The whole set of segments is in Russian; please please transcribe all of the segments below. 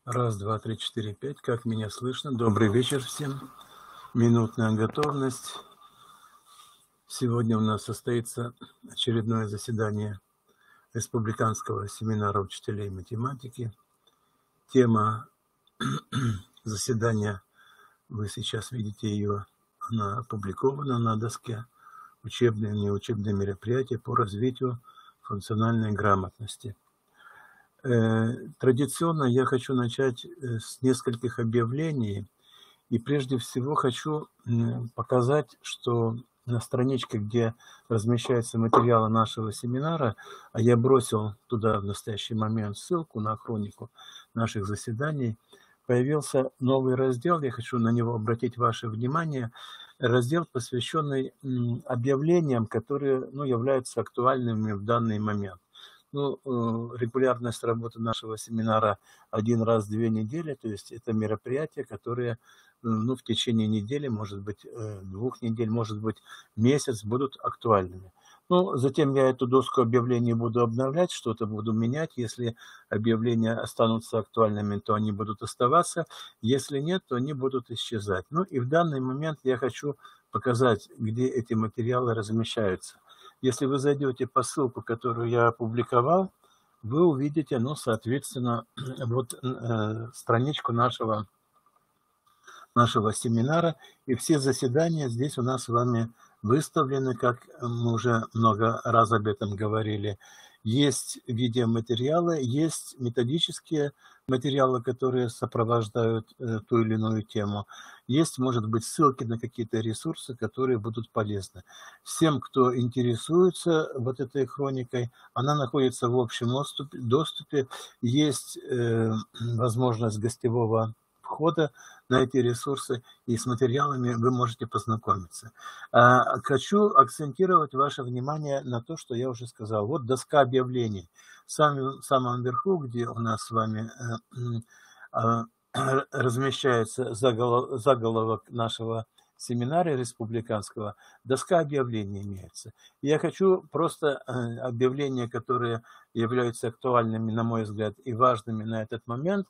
Раз, два, три, четыре, пять. Как меня слышно? Добрый вечер всем. Минутная готовность. Сегодня у нас состоится очередное заседание Республиканского семинара учителей математики. Тема заседания, вы сейчас видите ее, она опубликована на доске. Учебные и неучебные мероприятия по развитию функциональной грамотности. Традиционно я хочу начать с нескольких объявлений. И прежде всего хочу показать, что на страничке, где размещаются материалы нашего семинара, а я бросил туда в настоящий момент ссылку на хронику наших заседаний, появился новый раздел, я хочу на него обратить ваше внимание, раздел, посвященный объявлениям, которые являются актуальными в данный момент. Регулярность работы нашего семинара один раз в 2 недели, то есть это мероприятия, которые в течение недели, может быть, 2 недель, может быть, месяц будут актуальными. Затем я эту доску объявлений буду обновлять, что-то буду менять. Если объявления останутся актуальными, то они будут оставаться. Если нет, то они будут исчезать. И в данный момент я хочу показать, где эти материалы размещаются. Если вы зайдете по ссылку, которую я опубликовал, вы увидите, соответственно, страничку нашего семинара, и все заседания здесь у нас с вами выставлены, как мы уже много раз об этом говорили. Есть видеоматериалы, есть методические материалы, которые сопровождают ту или иную тему. Есть, может быть, ссылки на какие-то ресурсы, которые будут полезны. Всем, кто интересуется этой хроникой, она находится в общем доступе. Есть возможность гостевого входа на эти ресурсы, и с материалами вы можете познакомиться. Хочу акцентировать ваше внимание на то, что я уже сказал. Вот доска объявлений. В самом верху, где у нас с вами размещается заголовок нашего семинара республиканского, доска объявлений имеется. Я хочу просто объявления, которые являются актуальными, на мой взгляд, и важными на этот момент,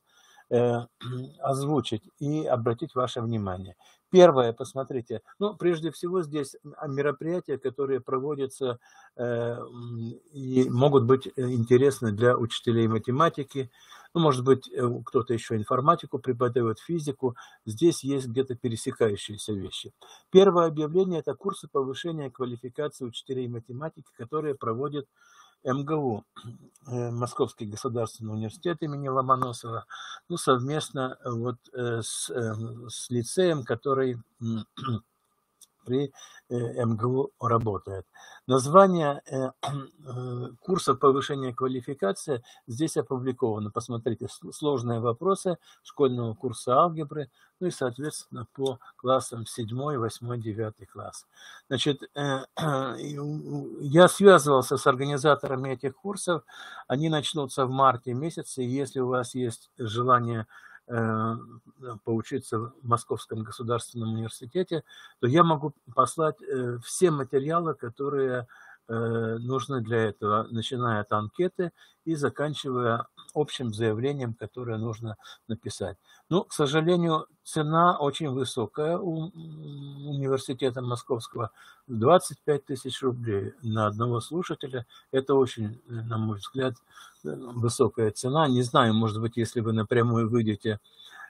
озвучить и обратить ваше внимание. Первое, посмотрите, прежде всего здесь мероприятия, которые проводятся и могут быть интересны для учителей математики, может быть, кто-то еще информатику преподает, физику. Здесь есть где-то пересекающиеся вещи. Первое объявление – это курсы повышения квалификации учителей математики, которые проводят МГУ, Московский государственный университет имени Ломоносова, совместно с лицеем, который при МГУ работает. Название курса повышения квалификации здесь опубликовано. Посмотрите, сложные вопросы школьного курса алгебры, и, соответственно, по классам 7, 8, 9 класс. Значит, я связывался с организаторами этих курсов. Они начнутся в марте месяце. Если у вас есть желание поучиться в Московском государственном университете, то я могу послать все материалы, которые нужны для этого, начиная от анкеты и заканчивая общим заявлением, которое нужно написать. К сожалению, цена очень высокая у университета Московского, 25 тысяч рублей на одного слушателя. Это очень, на мой взгляд, высокая цена. Не знаю, может быть, если вы напрямую выйдете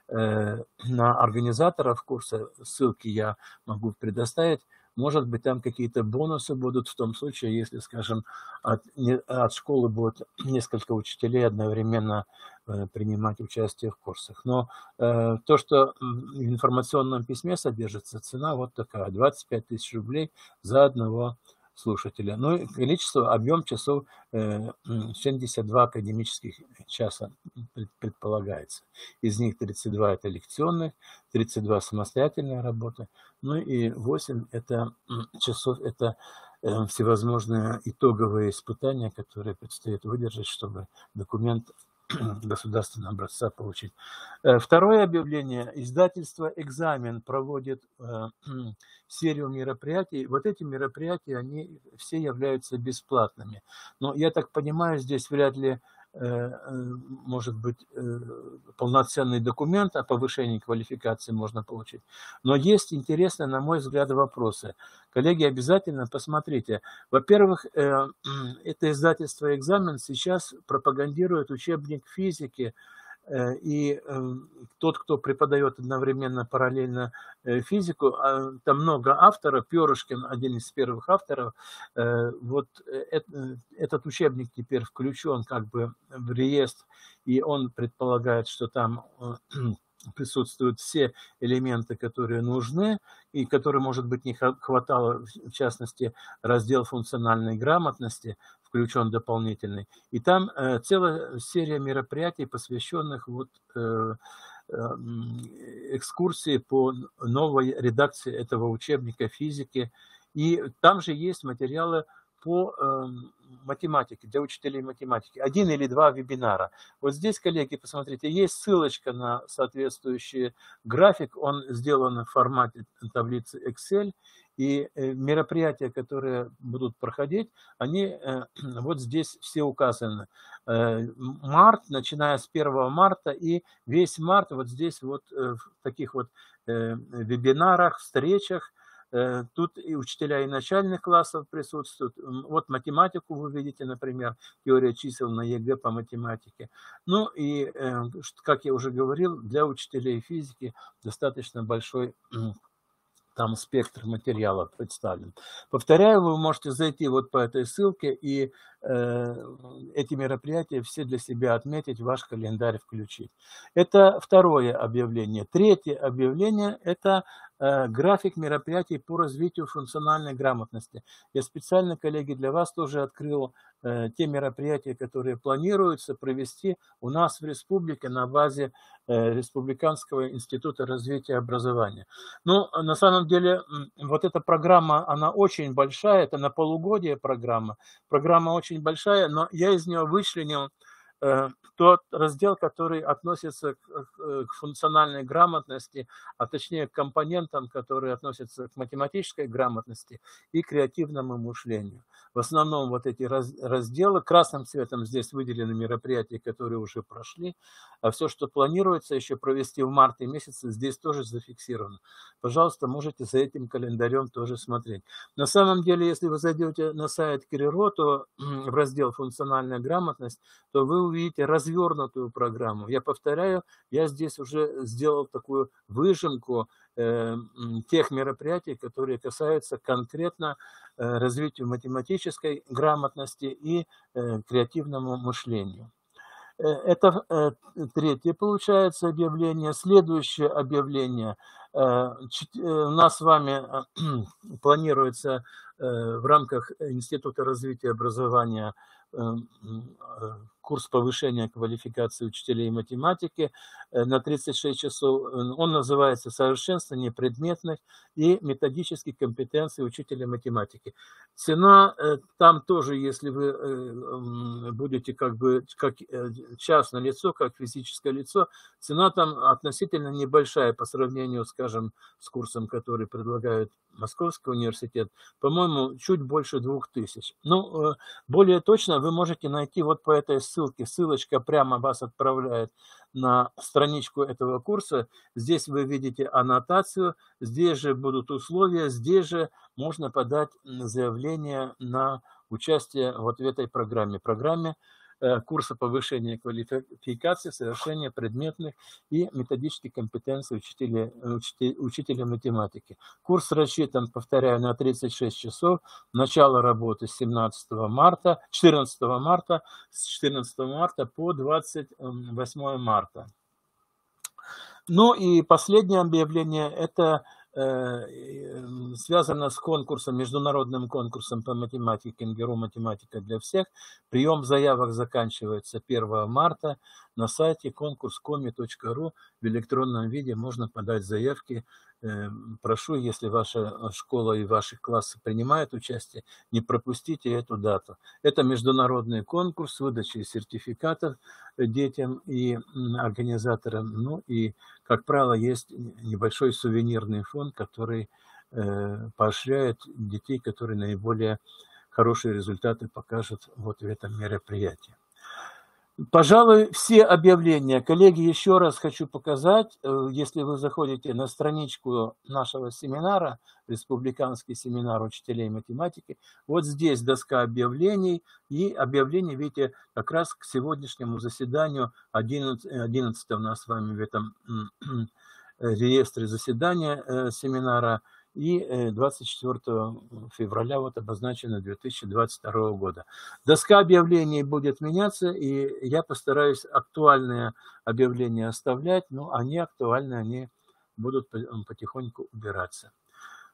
на организаторов курса, ссылки я могу предоставить, может быть, там какие-то бонусы будут в том случае, если, скажем, от школы будет несколько учителей одновременно принимать участие в курсах. Но то, что в информационном письме содержится, цена вот такая, 25 тысяч рублей за одного слушателя. И количество, объем часов 72 академических часа предполагается. Из них 32 это лекционных, 32 самостоятельная работа, и 8 это часов это всевозможные итоговые испытания, которые предстоит выдержать, чтобы документ государственного образца получить. Второе объявление. Издательство «Экзамен» проводит серию мероприятий. Вот эти мероприятия, они все являются бесплатными. Но я так понимаю, здесь вряд ли может быть, полноценный документ о повышении квалификации можно получить. Но есть интересные, на мой взгляд, вопросы. Коллеги, обязательно посмотрите. Во-первых, это издательство «Экзамен» сейчас пропагандирует учебник физики, и тот, кто преподает одновременно, параллельно физику, там много авторов, Перышкин один из первых авторов, вот этот учебник теперь включен как бы в реестр, и он предполагает, что там присутствуют все элементы, которые нужны, и которые, может быть, не хватало, в частности, раздел функциональной грамотности, включен дополнительный. И там целая серия мероприятий, посвященных вот, экскурсии по новой редакции этого учебника физики. И там же есть материалы по математике, для учителей математики. 1 или 2 вебинара. Вот здесь, коллеги, посмотрите, есть ссылочка на соответствующий график. Он сделан в формате таблицы Excel. И мероприятия, которые будут проходить, они вот здесь все указаны. Март, начиная с 1 марта, и весь март вот здесь вот в таких вот вебинарах, встречах. Тут и учителя и начальных классов присутствуют. Вот математику вы видите, например, теория чисел на ЕГЭ по математике. Ну и, как я уже говорил, для учителей физики достаточно большой там спектр материалов представлен. Повторяю, вы можете зайти вот по этой ссылке и эти мероприятия все для себя отметить, в ваш календарь включить. Это второе объявление. Третье объявление – это график мероприятий по развитию функциональной грамотности. Я специально, коллеги, для вас тоже открыл те мероприятия, которые планируются провести у нас в республике на базе Республиканского института развития образования. Ну, на самом деле, вот эта программа, она очень большая, это на полугодие программа. Программа очень большая, но я из нее вычленил тот раздел, который относится к функциональной грамотности, а точнее к компонентам, которые относятся к математической грамотности и креативному мышлению. В основном вот эти разделы, красным цветом здесь выделены мероприятия, которые уже прошли, а все, что планируется еще провести в марте месяце, здесь тоже зафиксировано. Пожалуйста, можете за этим календарем тоже смотреть. На самом деле, если вы зайдете на сайт КИРИРО, то в раздел «Функциональная грамотность», то вы увидите развернутую программу. Я повторяю, я здесь уже сделал такую выжимку тех мероприятий, которые касаются конкретно развитию математической грамотности и креативному мышлению. Это третье, получается, объявление. Следующее объявление. У нас с вами планируется в рамках Института развития образования курс повышения квалификации учителей математики на 36 часов. Он называется «Совершенствование предметных и методических компетенций учителя математики». Цена там тоже, если вы будете как частное лицо, как физическое лицо, цена там относительно небольшая по сравнению, скажем, с курсом, который предлагает Московский университет. По-моему, чуть больше 2000. Ну, более точно вы можете найти вот по этой ссылке. Ссылочка прямо вас отправляет на страничку этого курса. Здесь вы видите аннотацию, здесь же будут условия, здесь же можно подать заявление на участие вот в этой программе. Программе курса повышения квалификации, совершения предметных и методических компетенций учителя математики. Курс рассчитан, повторяю, на 36 часов. Начало работы с 14 марта по 28 марта. Ну и последнее объявление – это связано с конкурсом, международным конкурсом по математике НГРУ «Математика для всех». Прием заявок заканчивается 1 марта. На сайте конкурс.коми.ру в электронном виде можно подать заявки. Прошу, если ваша школа и ваши классы принимают участие, не пропустите эту дату. Это международный конкурс выдачи сертификатов детям и организаторам. Ну и, как правило, есть небольшой сувенирный фонд, который поощряет детей, которые наиболее хорошие результаты покажут вот в этом мероприятии. Пожалуй, все объявления. Коллеги, еще раз хочу показать, если вы заходите на страничку нашего семинара, республиканский семинар учителей математики, вот здесь доска объявлений, и объявления, видите, как раз к сегодняшнему заседанию 11 у нас с вами в этом реестре заседания семинара, и 24 февраля вот обозначено 2022 года. Доска объявлений будет меняться, и я постараюсь актуальные объявления оставлять, но они актуальны, они будут потихоньку убираться.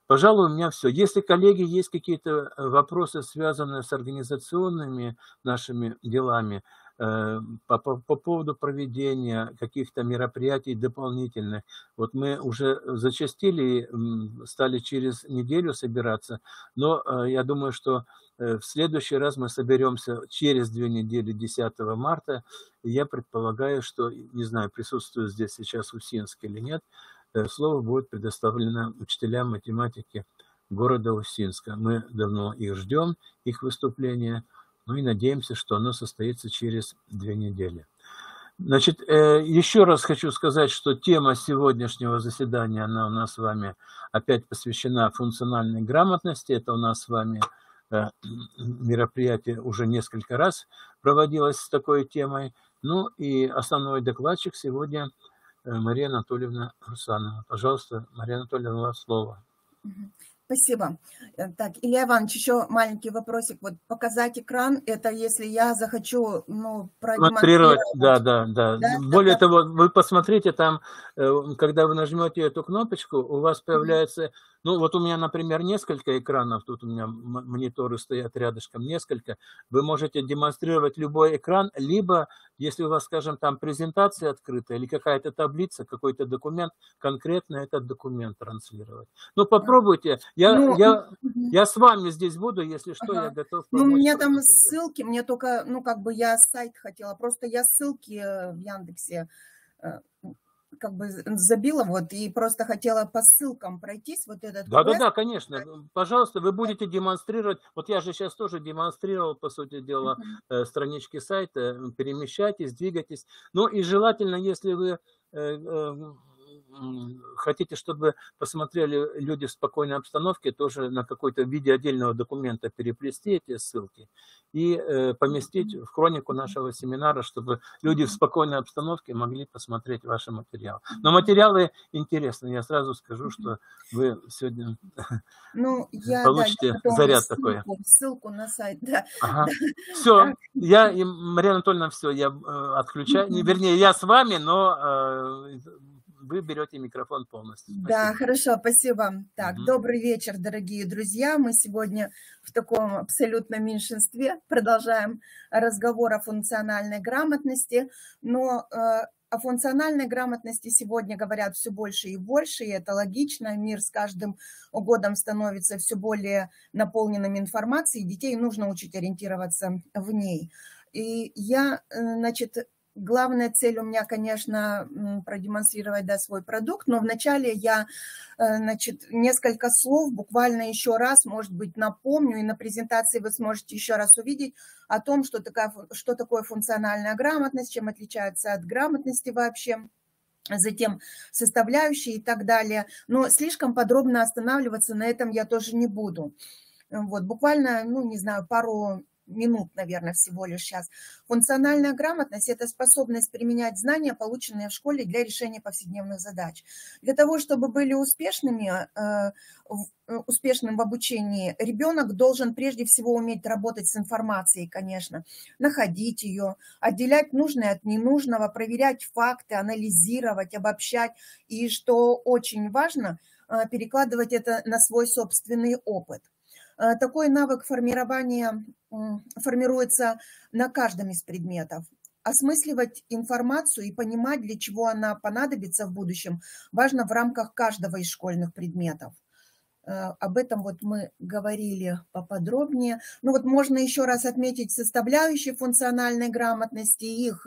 Пожалуй, у меня все. Если, коллеги, есть какие-то вопросы, связанные с организационными нашими делами, по поводу проведения каких-то мероприятий дополнительных. Вот мы уже зачастили, стали через неделю собираться, но я думаю, что в следующий раз мы соберемся через 2 недели, 10 марта. И я предполагаю, что, не знаю, присутствует здесь сейчас Усинск или нет, слово будет предоставлено учителям математики города Усинска. Мы давно их ждем, их выступления. Ну и надеемся, что оно состоится через 2 недели. Значит, еще раз хочу сказать, что тема сегодняшнего заседания, она у нас с вами опять посвящена функциональной грамотности. Это у нас с вами мероприятие уже несколько раз проводилось с такой темой. Ну и основной докладчик сегодня Мария Анатольевна Русанова. Пожалуйста, Мария Анатольевна, у вас слово. Спасибо. Так, Илья Иванович, еще маленький вопросик. Вот показать экран, это если я захочу, ну, продемонстрировать. Да. Более того, вы посмотрите там, когда вы нажмете эту кнопочку, у вас появляется, ну, вот у меня, например, несколько экранов, тут у меня мониторы стоят рядышком, несколько. Вы можете демонстрировать любой экран, либо, если у вас, скажем, там презентация открыта или какая-то таблица, какой-то документ, конкретно этот документ транслировать. Ну, попробуйте. Я с вами здесь буду, если что, я готов помочь. Ну, у меня там ссылки, мне только, ну, как бы я сайт хотела, просто я ссылки в Яндексе как бы забила, вот, и просто хотела по ссылкам пройтись, вот этот квест. Да, конечно. Пожалуйста, вы будете демонстрировать, вот я же сейчас тоже демонстрировал, по сути дела, странички сайта, перемещайтесь, двигайтесь. Ну и желательно, если вы хотите, чтобы посмотрели люди в спокойной обстановке, тоже на какой-то виде отдельного документа переплести эти ссылки и поместить в хронику нашего семинара, чтобы люди в спокойной обстановке могли посмотреть ваши материалы. Но материалы интересные, я сразу скажу, что вы сегодня получите заряд такой. Ссылку на сайт, да. Ага. Все, Мария Анатольевна, все, я отключаю, вернее, я с вами, но вы берете микрофон полностью. Спасибо. Да, хорошо, спасибо. Так, добрый вечер, дорогие друзья. Мы сегодня в таком абсолютном меньшинстве продолжаем разговор о функциональной грамотности, но о функциональной грамотности сегодня говорят все больше и больше, и это логично. Мир с каждым годом становится все более наполненным информацией, детей нужно учить ориентироваться в ней. И я, значит, главная цель у меня, конечно, продемонстрировать, да, свой продукт, но вначале я, значит, несколько слов, буквально еще раз, может быть, напомню, и на презентации вы сможете еще раз увидеть о том, что такое функциональная грамотность, чем отличается от грамотности вообще, затем составляющие и так далее. Но слишком подробно останавливаться на этом я тоже не буду. Вот, буквально, ну, не знаю, пару минут, наверное, всего лишь сейчас. Функциональная грамотность – это способность применять знания, полученные в школе, для решения повседневных задач. Для того, чтобы были успешным в обучении, ребенок должен прежде всего уметь работать с информацией, конечно, находить ее, отделять нужное от ненужного, проверять факты, анализировать, обобщать и, что очень важно, перекладывать это на свой собственный опыт. Такой навык формирования формируется на каждом из предметов. Осмысливать информацию и понимать, для чего она понадобится в будущем, важно в рамках каждого из школьных предметов. Об этом вот мы говорили поподробнее. Ну вот можно еще раз отметить составляющие функциональной грамотности. Их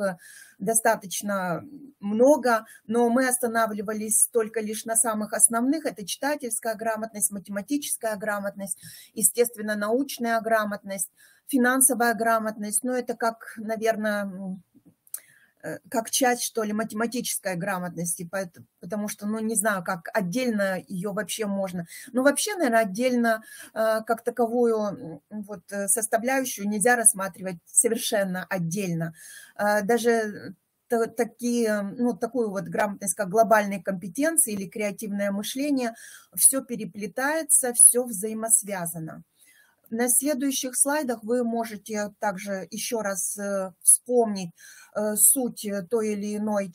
достаточно много, но мы останавливались только лишь на самых основных. Это читательская грамотность, математическая грамотность, естественно, научная грамотность, финансовая грамотность. Но это как, наверное, как часть, что ли, математической грамотности, потому что, ну, не знаю, как отдельно ее вообще можно. Ну, вообще, наверное, отдельно как таковую вот составляющую нельзя рассматривать совершенно отдельно. Даже такие, ну, такую вот грамотность, как глобальные компетенции или креативное мышление, все переплетается, все взаимосвязано. На следующих слайдах вы можете также еще раз вспомнить суть той или иной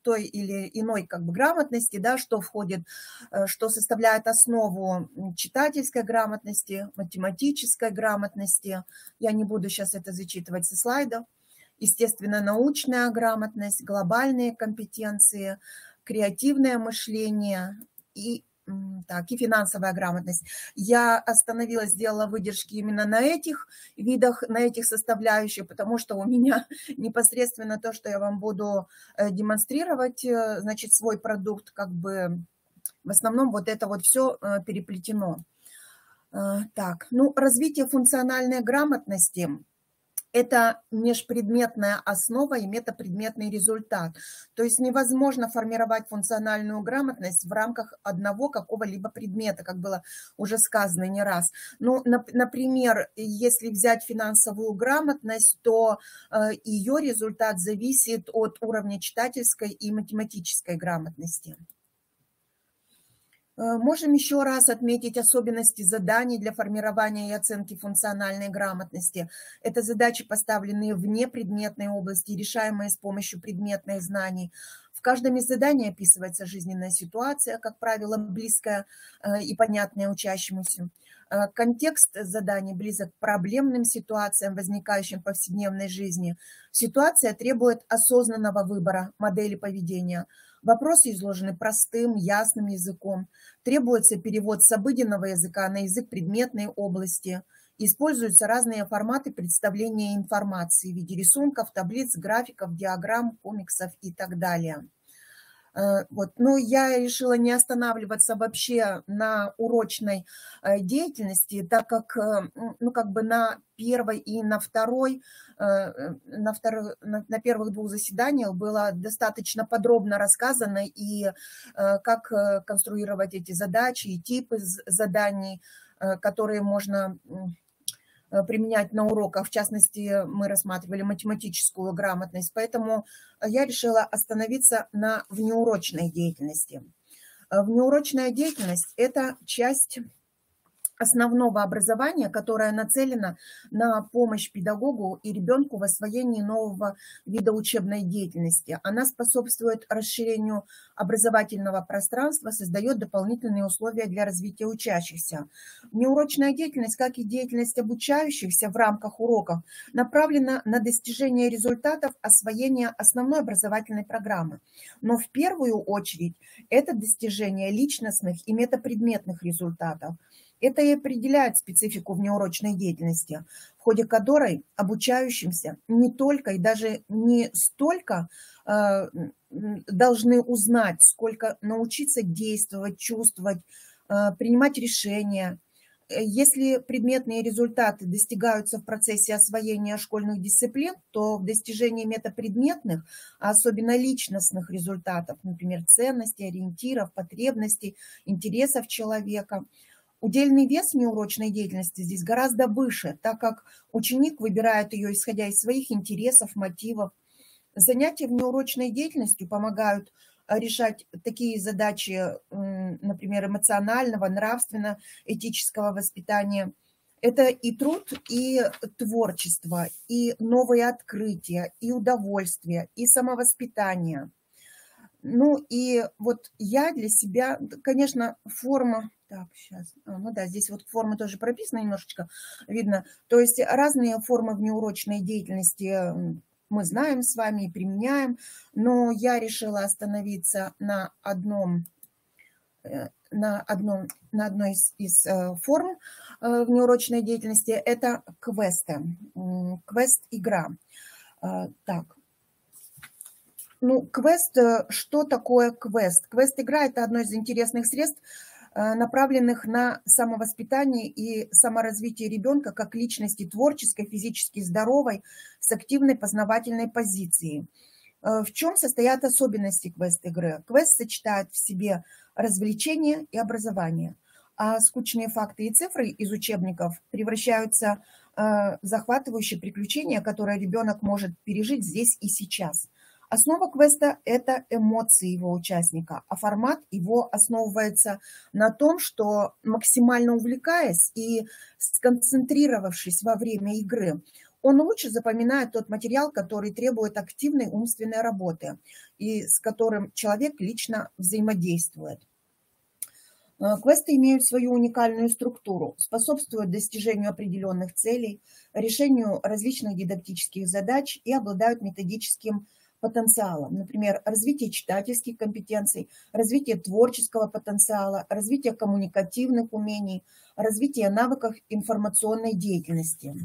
той или иной как бы грамотности, да, что входит, что составляет основу читательской грамотности, математической грамотности. Я не буду сейчас это зачитывать со слайдов. Естественно, научная грамотность, глобальные компетенции, креативное мышление и финансовая грамотность. Я остановилась, сделала выдержки именно на этих видах, на этих составляющих, потому что у меня непосредственно то, что я вам буду демонстрировать, значит, свой продукт, как бы в основном вот это вот все переплетено. Так, ну, развитие функциональной грамотности – это межпредметная основа и метапредметный результат. То есть невозможно формировать функциональную грамотность в рамках одного какого-либо предмета, как было уже сказано не раз. Ну, например, если взять финансовую грамотность, то ее результат зависит от уровня читательской и математической грамотности. Можем еще раз отметить особенности заданий для формирования и оценки функциональной грамотности. Это задачи, поставленные вне предметной области, решаемые с помощью предметных знаний. В каждом из заданий описывается жизненная ситуация, как правило, близкая и понятная учащемуся. Контекст заданий близок к проблемным ситуациям, возникающим в повседневной жизни. Ситуация требует осознанного выбора модели поведения. Вопросы изложены простым, ясным языком. Требуется перевод с обыденного языка на язык предметной области. Используются разные форматы представления информации в виде рисунков, таблиц, графиков, диаграмм, комиксов и так далее. Вот. Но я решила не останавливаться вообще на урочной деятельности, так как, ну, как бы на первой и на первых двух заседаниях было достаточно подробно рассказано и как конструировать эти задачи, и типы заданий, которые можно применять на уроках. В частности, мы рассматривали математическую грамотность, поэтому я решила остановиться на внеурочной деятельности. Внеурочная деятельность – это часть основного образования, которое нацелено на помощь педагогу и ребенку в освоении нового вида учебной деятельности. Она способствует расширению образовательного пространства, создает дополнительные условия для развития учащихся. Внеурочная деятельность, как и деятельность обучающихся в рамках уроков, направлена на достижение результатов освоения основной образовательной программы. Но в первую очередь это достижение личностных и метапредметных результатов. Это и определяет специфику внеурочной деятельности, в ходе которой обучающимся не только и даже не столько должны узнать, сколько научиться действовать, чувствовать, принимать решения. Если предметные результаты достигаются в процессе освоения школьных дисциплин, то в достижении метапредметных, а особенно личностных результатов, например, ценностей, ориентиров, потребностей, интересов человека, удельный вес внеурочной деятельности здесь гораздо выше, так как ученик выбирает ее, исходя из своих интересов, мотивов. Занятия внеурочной деятельностью помогают решать такие задачи, например, эмоционального, нравственно-этического воспитания. Это и труд, и творчество, и новые открытия, и удовольствие, и самовоспитание. Ну и вот я для себя, конечно, форма... Так, сейчас. Ну да, здесь вот формы тоже прописаны немножечко, видно. То есть разные формы внеурочной деятельности мы знаем с вами и применяем, но я решила остановиться на одной из форм внеурочной деятельности. Это квесты, квест-игра. Так. Ну, квест, что такое квест? Квест-игра – это одно из интересных средств направленных на самовоспитание и саморазвитие ребенка как личности творческой, физически здоровой, с активной познавательной позицией. В чем состоят особенности квест-игры? Квест сочетает в себе развлечение и образование, а скучные факты и цифры из учебников превращаются в захватывающие приключения, которые ребенок может пережить здесь и сейчас. Основа квеста – это эмоции его участника, а формат его основывается на том, что максимально увлекаясь и сконцентрировавшись во время игры, он лучше запоминает тот материал, который требует активной умственной работы и с которым человек лично взаимодействует. Квесты имеют свою уникальную структуру, способствуют достижению определенных целей, решению различных дидактических задач и обладают методическим потенциалом. Например, развитие читательских компетенций, развитие творческого потенциала, развитие коммуникативных умений, развитие навыков информационной деятельности.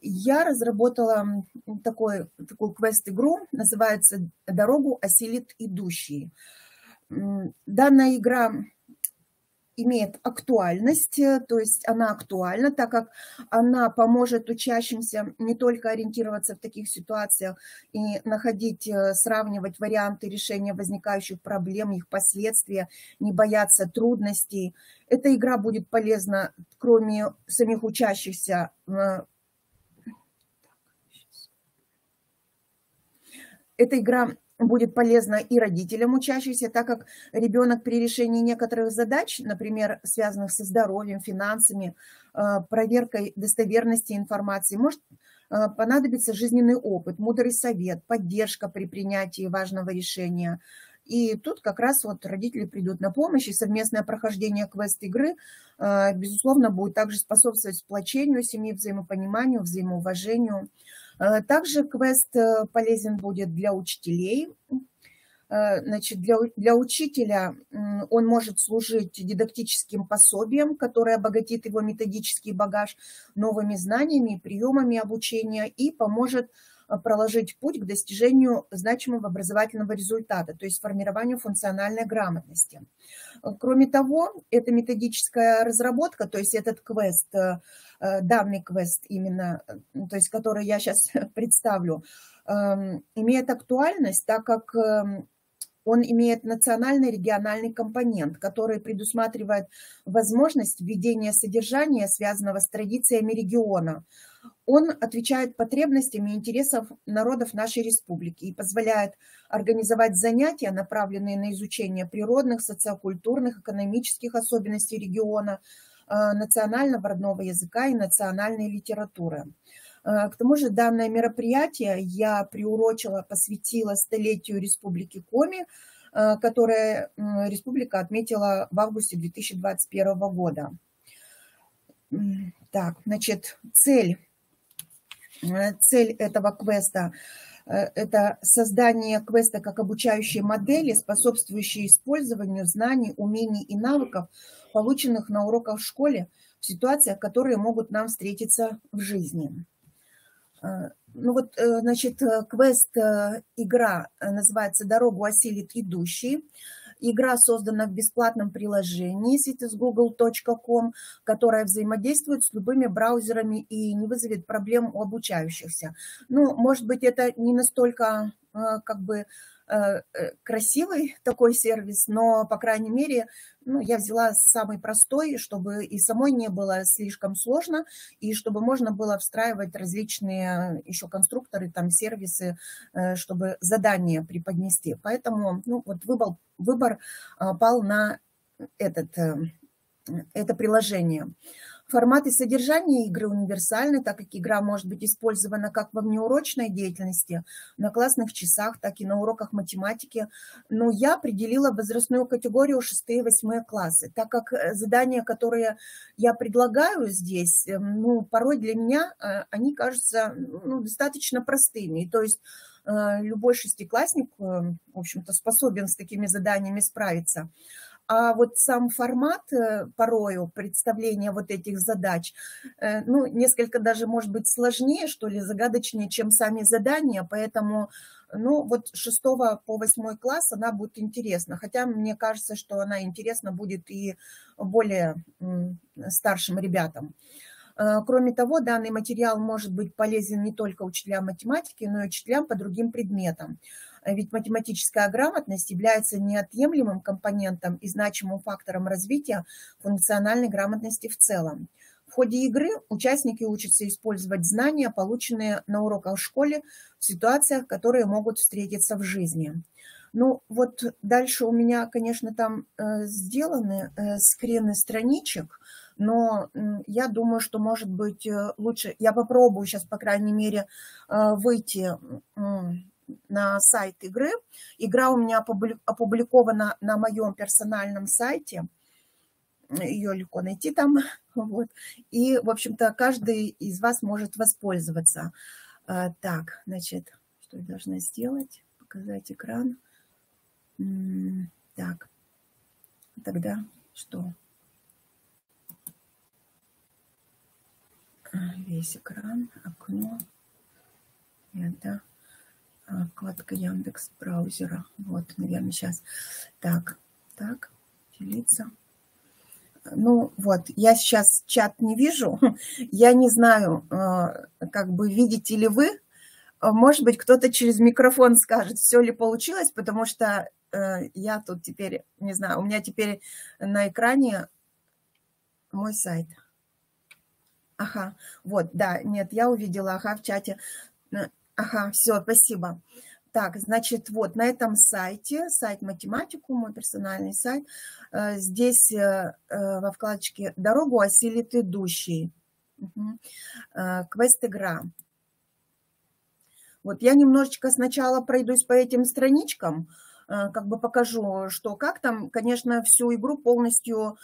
Я разработала такую квест-игру, называется «Дорогу осилит идущий». Данная игра имеет актуальность, то есть она актуальна, так как она поможет учащимся не только ориентироваться в таких ситуациях и находить, сравнивать варианты решения возникающих проблем, их последствия, не бояться трудностей. Эта игра будет полезна, кроме самих учащихся, эта игра будет полезна и родителям учащихся, так как ребенок при решении некоторых задач, например, связанных со здоровьем, финансами, проверкой достоверности информации, может понадобиться жизненный опыт, мудрый совет, поддержка при принятии важного решения. И тут как раз вот родители придут на помощь, и совместное прохождение квест-игры, безусловно, будет также способствовать сплочению семьи, взаимопониманию, взаимоуважению. Также квест полезен будет для учителей. Значит, для учителя он может служить дидактическим пособием, которое обогатит его методический багаж новыми знаниями, приемами обучения и поможет проложить путь к достижению значимого образовательного результата, то есть формированию функциональной грамотности. Кроме того, эта методическая разработка, то есть этот квест, данный квест именно, то есть который я сейчас представлю, имеет актуальность, так как он имеет национальный региональный компонент, который предусматривает возможность введения содержания, связанного с традициями региона. Он отвечает потребностям и интересам народов нашей республики и позволяет организовать занятия, направленные на изучение природных, социокультурных, экономических особенностей региона, национального родного языка и национальной литературы. К тому же данное мероприятие я приурочила, посвятила столетию Республики Коми, которое республика отметила в августе 2021 года. Так, значит, цель этого квеста – это создание квеста как обучающей модели, способствующей использованию знаний, умений и навыков, полученных на уроках в школе, в ситуациях, которые могут нам встретиться в жизни. Ну вот, значит, квест-игра называется «Дорогу осилит идущий». Игра создана в бесплатном приложении cities.google.com, которое взаимодействует с любыми браузерами и не вызовет проблем у обучающихся. Ну, может быть, это не настолько как бы красивый такой сервис, но, по крайней мере, ну, я взяла самый простой, чтобы и самой не было слишком сложно, и чтобы можно было встраивать различные еще конструкторы, там, сервисы, чтобы задание преподнести. Поэтому ну, вот выбор пал на это приложение. Формат и содержание игры универсальны, так как игра может быть использована как во внеурочной деятельности, на классных часах, так и на уроках математики. Но я определила возрастную категорию 6-8 классы, так как задания, которые я предлагаю здесь, ну, порой для меня они кажутся достаточно простыми. То есть любой шестиклассник, в общем-то, способен с такими заданиями справиться. А вот сам формат порою представления вот этих задач, ну, несколько даже, может быть, сложнее, что ли, загадочнее, чем сами задания, поэтому, ну, вот с 6 по 8 класс она будет интересна, хотя мне кажется, что она интересна будет и более старшим ребятам. Кроме того, данный материал может быть полезен не только учителям математики, но и учителям по другим предметам. Ведь математическая грамотность является неотъемлемым компонентом и значимым фактором развития функциональной грамотности в целом. В ходе игры участники учатся использовать знания, полученные на уроках в школе, в ситуациях, которые могут встретиться в жизни. Ну, вот дальше у меня, конечно, там сделаны скрины страничек, но я думаю, что, может быть, лучше... Я попробую сейчас, по крайней мере, выйти на сайт игры. Игра у меня опубликована на моем персональном сайте. Ее легко найти там. Вот. И, в общем-то, каждый из вас может воспользоваться. Так, значит, что я должна сделать? Показать экран. Так, тогда что? Весь экран, окно. Это вкладка Яндекс браузера. Вот, наверное, сейчас. Так, делиться. Ну, вот, я сейчас чат не вижу. Я не знаю, как бы видите ли вы. Может быть, кто-то через микрофон скажет, все ли получилось, потому что я тут теперь, не знаю, у меня теперь на экране мой сайт. Ага, вот, да, нет, я увидела, ага, в чате. Ага, все, спасибо. Так, значит, вот на этом сайте, сайт математику, мой персональный сайт, здесь во вкладочке «Дорогу осилит идущий», квест-игра. Вот я немножечко сначала пройдусь по этим страничкам, как бы покажу, что как там. Конечно, всю игру полностью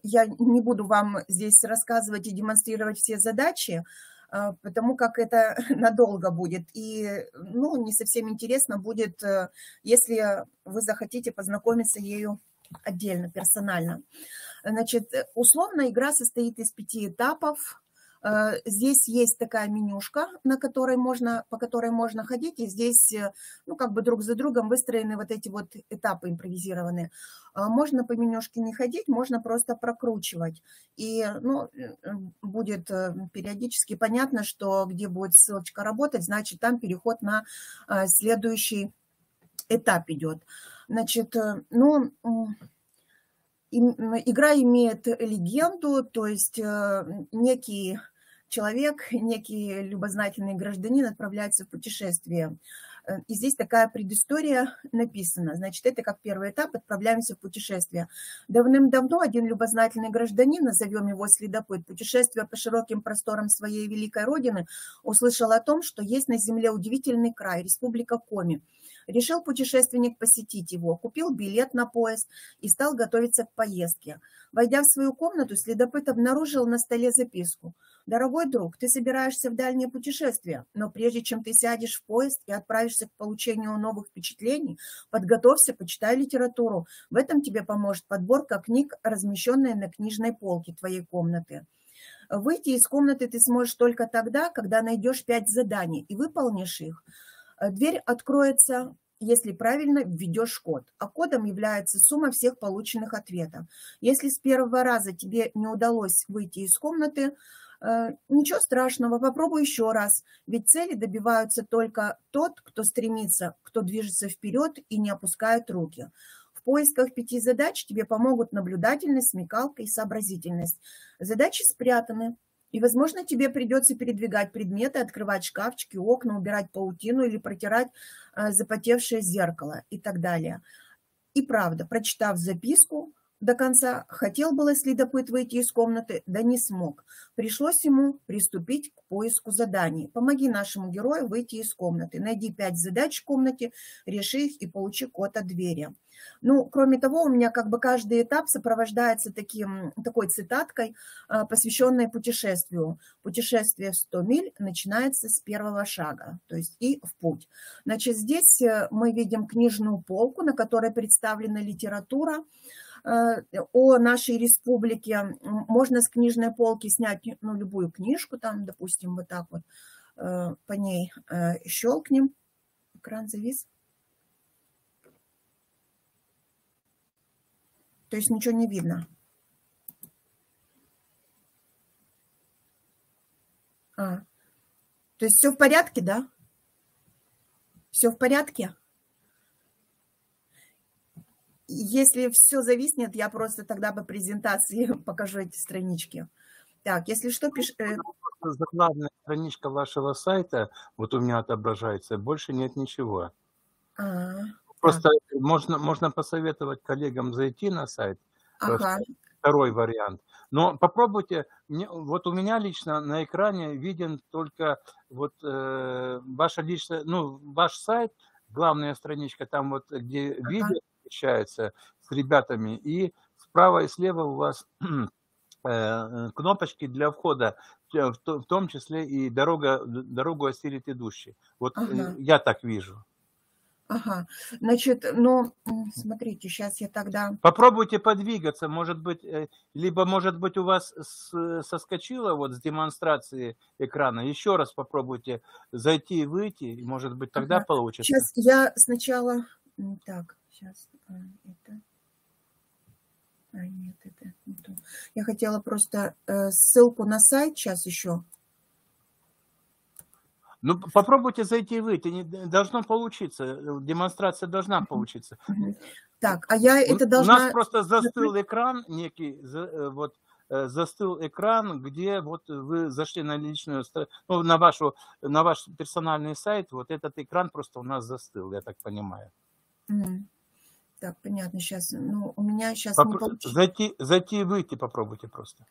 я не буду вам здесь рассказывать и демонстрировать все задачи, потому как это надолго будет. И, ну, не совсем интересно будет, если вы захотите познакомиться ею отдельно, персонально. Значит, условно игра состоит из 5 этапов. Здесь есть такая менюшка, по которой можно ходить, и здесь, ну, как бы друг за другом выстроены вот эти вот этапы импровизированные. Можно по менюшке не ходить, можно просто прокручивать. И, ну, будет периодически понятно, что где будет ссылочка работать, значит, там переход на следующий этап идет. Значит, ну... Игра имеет легенду, то есть некий человек, некий любознательный гражданин отправляется в путешествие. И здесь такая предыстория написана. Значит, это как первый этап, отправляемся в путешествие. Давным-давно один любознательный гражданин, назовем его следопыт, путешествуя по широким просторам своей великой родины, услышал о том, что есть на земле удивительный край, республика Коми. Решил путешественник посетить его, купил билет на поезд и стал готовиться к поездке. Войдя в свою комнату, следопыт обнаружил на столе записку. «Дорогой друг, ты собираешься в дальнее путешествие, но прежде чем ты сядешь в поезд и отправишься к получению новых впечатлений, подготовься, почитай литературу. В этом тебе поможет подборка книг, размещенная на книжной полке твоей комнаты. Выйти из комнаты ты сможешь только тогда, когда найдешь 5 заданий и выполнишь их. Дверь откроется, если правильно введешь код, а кодом является сумма всех полученных ответов. Если с первого раза тебе не удалось выйти из комнаты, ничего страшного, попробуй еще раз, ведь цели добиваются только тот, кто стремится, кто движется вперед и не опускает руки. В поисках 5 задач тебе помогут наблюдательность, смекалка и сообразительность. Задачи спрятаны. И, возможно, тебе придется передвигать предметы, открывать шкафчики, окна, убирать паутину или протирать запотевшее зеркало и так далее. И правда, прочитав записку до конца, хотел было следопыт выйти из комнаты, да не смог. Пришлось ему приступить к поиску заданий. Помоги нашему герою выйти из комнаты. Найди 5 задач в комнате, реши их и получи код от двери. Ну, кроме того, у меня как бы каждый этап сопровождается такой цитаткой, посвященной путешествию. Путешествие в 100 миль начинается с первого шага, то есть и в путь. Значит, здесь мы видим книжную полку, на которой представлена литература. о нашей республике. Можно с книжной полки снять, ну, любую книжку, там, допустим, вот так вот по ней щелкнем. Экран завис. То есть ничего не видно. То есть все в порядке, да? Все в порядке? Если все зависнет, я просто тогда по презентации покажу эти странички. Так, если что, пишите. Главная страничка вашего сайта, вот у меня отображается, больше нет ничего. Просто можно посоветовать коллегам зайти на сайт. Ага. Второй вариант. Но попробуйте, вот у меня лично на экране виден только вот ваша личная, ну, ваш сайт, главная страничка, там вот, где видео встречается с ребятами, и справа и слева у вас кнопочки для входа, в том числе и дорогу осилит идущий. Вот я так вижу. Ага, значит, ну, смотрите, сейчас я тогда... Попробуйте подвигаться, может быть, либо, может быть, у вас соскочило вот с демонстрации экрана. Еще раз попробуйте зайти и выйти, и, может быть, тогда получится. Сейчас я сначала... Так, сейчас это... нет, это не то. Я хотела просто ссылку на сайт сейчас еще. Ну, попробуйте зайти и выйти. Должно получиться. Демонстрация должна получиться. Так, а я это должна... У нас просто застыл экран некий, вот застыл экран, где вот вы зашли на личную, ну, на ваш персональный сайт, вот этот экран просто у нас застыл, я так понимаю. Так, понятно, сейчас, ну, у меня сейчас не получится. Зайти и выйти попробуйте просто.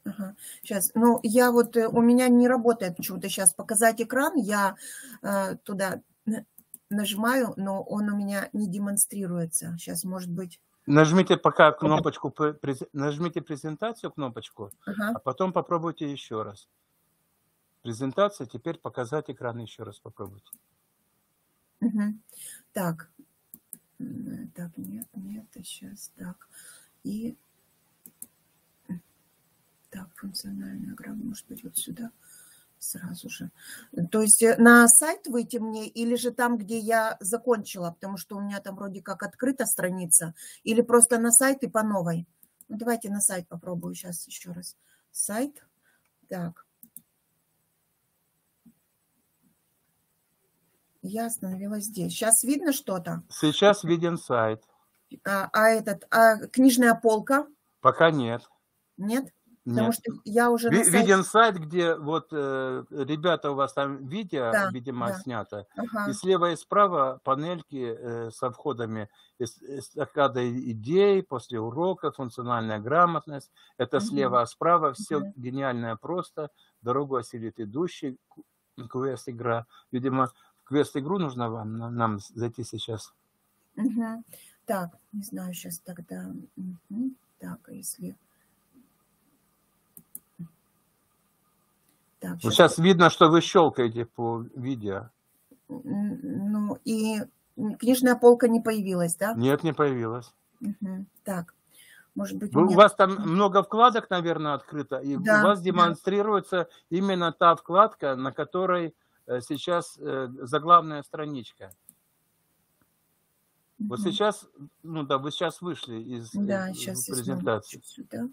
Ага. Сейчас, ну, я вот, у меня не работает почему-то сейчас показать экран, я туда нажимаю, но он у меня не демонстрируется. Сейчас, может быть... Нажмите пока кнопочку, нажмите презентацию кнопочку, а потом попробуйте еще раз. Презентация, теперь показать экран еще раз попробуйте. Так, так, нет, сейчас, так, и... Так, функциональная грамма, может быть, вот сюда сразу же. То есть на сайт выйти мне или же там, где я закончила, потому что у меня там вроде как открыта страница, или просто на сайт и по новой. Ну, давайте на сайт попробую сейчас еще раз. Сайт. Так. Я остановилась здесь. Сейчас видно что-то? Сейчас виден сайт. Книжная полка? Пока нет. Нет? Потому что я уже на виден сайт, где вот ребята у вас там видео, видимо, снято. И слева и справа панельки со входами эстакада идей, после урока, функциональная грамотность. Это слева, а справа все гениальное просто. Дорогу осилит идущий, квест-игра. Видимо, в квест-игру нужно нам зайти сейчас. Так, не знаю, сейчас тогда. Так, если... Так, сейчас видно, что вы щелкаете по видео. Ну, и книжная полка не появилась, да? Нет, не появилась. Так, может быть... У вас там много вкладок, наверное, открыто, и у вас демонстрируется именно та вкладка, на которой сейчас заглавная страничка. Вот сейчас, ну да, вы сейчас вышли из презентации. Сюда.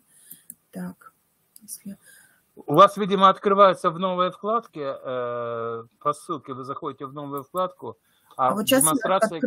Так, если... У вас, видимо, открывается в новой вкладке, по ссылке вы заходите в новую вкладку, а вот демонстрация...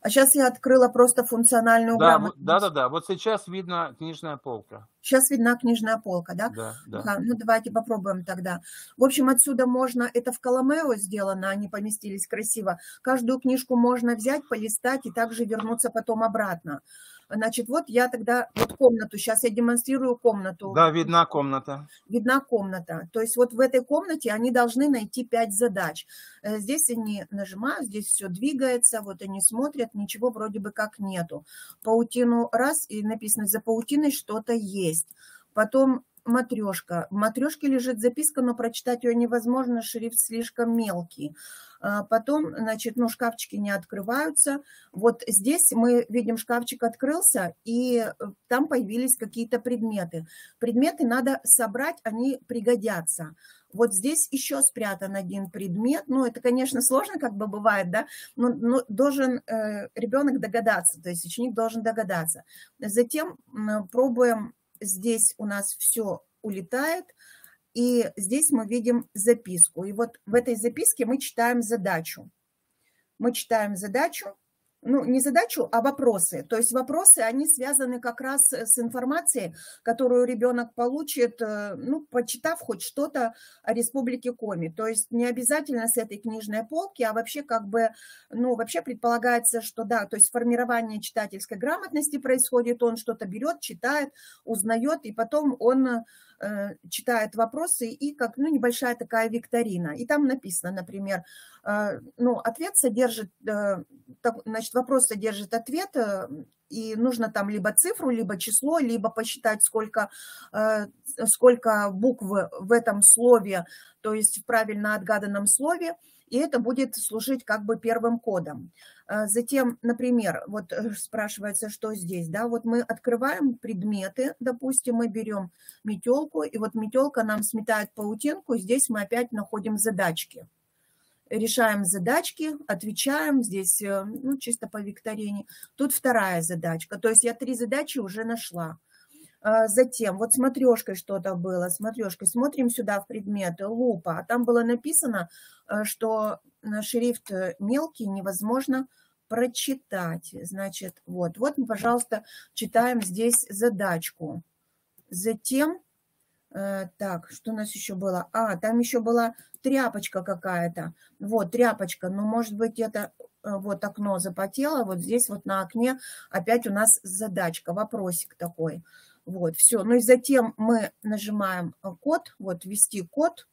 сейчас я открыла просто функциональную грамотность. Да. Вот сейчас видно книжная полка. Сейчас видна книжная полка, да? Да. Ну, давайте попробуем тогда. В общем, отсюда можно... Это в Коломео сделано, они поместились красиво. Каждую книжку можно взять, полистать и также вернуться потом обратно. Значит, вот я тогда... Вот комнату. Сейчас я демонстрирую комнату. Да, видна комната. Видна комната. То есть вот в этой комнате они должны найти 5 задач. Здесь они нажимают, здесь все двигается, вот они смотрят, ничего вроде бы как нету. Паутину раз, и написано, за паутиной что-то есть. Потом матрешка. В матрешке лежит записка, но прочитать ее невозможно, шрифт слишком мелкий. Потом, значит, ну, шкафчики не открываются. Вот здесь мы видим, шкафчик открылся, и там появились какие-то предметы. Предметы надо собрать, они пригодятся. Вот здесь еще спрятан один предмет. Ну, это, конечно, сложно, как бы бывает, да, но должен ребенок догадаться, то есть ученик должен догадаться. Затем пробуем, здесь у нас все улетает, и здесь мы видим записку. И вот в этой записке мы читаем задачу. Мы читаем задачу, ну, не задачу, а вопросы. То есть вопросы, они связаны как раз с информацией, которую ребенок получит, ну, почитав хоть что-то о Республике Коми. То есть не обязательно с этой книжной полки, а вообще как бы, ну, вообще предполагается, что да, то есть формирование читательской грамотности происходит, он что-то берет, читает, узнает, и потом он читает вопросы, и как, ну, небольшая такая викторина. И там написано, например, ну, ответ содержит, значит, вопрос содержит ответ, и нужно там либо цифру, либо число, либо посчитать, сколько букв в этом слове, то есть в правильно отгаданном слове, и это будет служить как бы первым кодом. Затем, например, вот спрашивается, что здесь, да, вот мы открываем предметы, допустим, мы берем метелку, и вот метелка нам сметает паутинку, здесь мы опять находим задачки. Решаем задачки, отвечаем, здесь, ну, чисто по викторине. Тут вторая задачка, то есть я 3 задачи уже нашла. Затем, вот с матрешкой что-то было, с матрешкой, смотрим сюда в предметы, лупа, там было написано, что шрифт мелкий, невозможно прочитать. Значит, вот, пожалуйста, читаем здесь задачку. Затем, так, что у нас еще было? Там еще была тряпочка какая-то. Вот, тряпочка, но, может быть, это вот окно запотело, вот здесь вот на окне опять у нас задачка, вопросик такой. Вот, все. Ну и затем мы нажимаем код, вот, ввести код,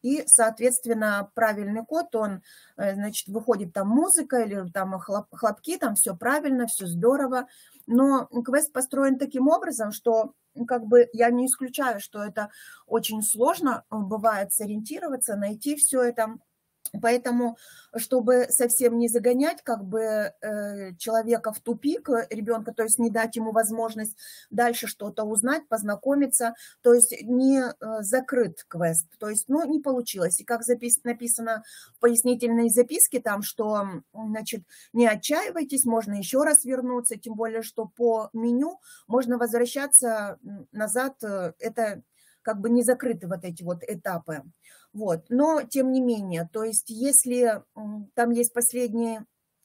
и, соответственно, правильный код, он, значит, выходит там музыка или там хлопки, там все правильно, все здорово. Но квест построен таким образом, что как бы я не исключаю, что это очень сложно бывает сориентироваться, найти все это. Поэтому, чтобы совсем не загонять как бы человека в тупик, ребенка, то есть не дать ему возможность дальше что-то узнать, познакомиться, то есть не закрыт квест, то есть, ну, не получилось. И как написано в пояснительной записке там, что, значит, не отчаивайтесь, можно еще раз вернуться, тем более, что по меню можно возвращаться назад, это как бы не закрыты вот эти вот этапы. Вот. Но, тем не менее, то есть если там есть последний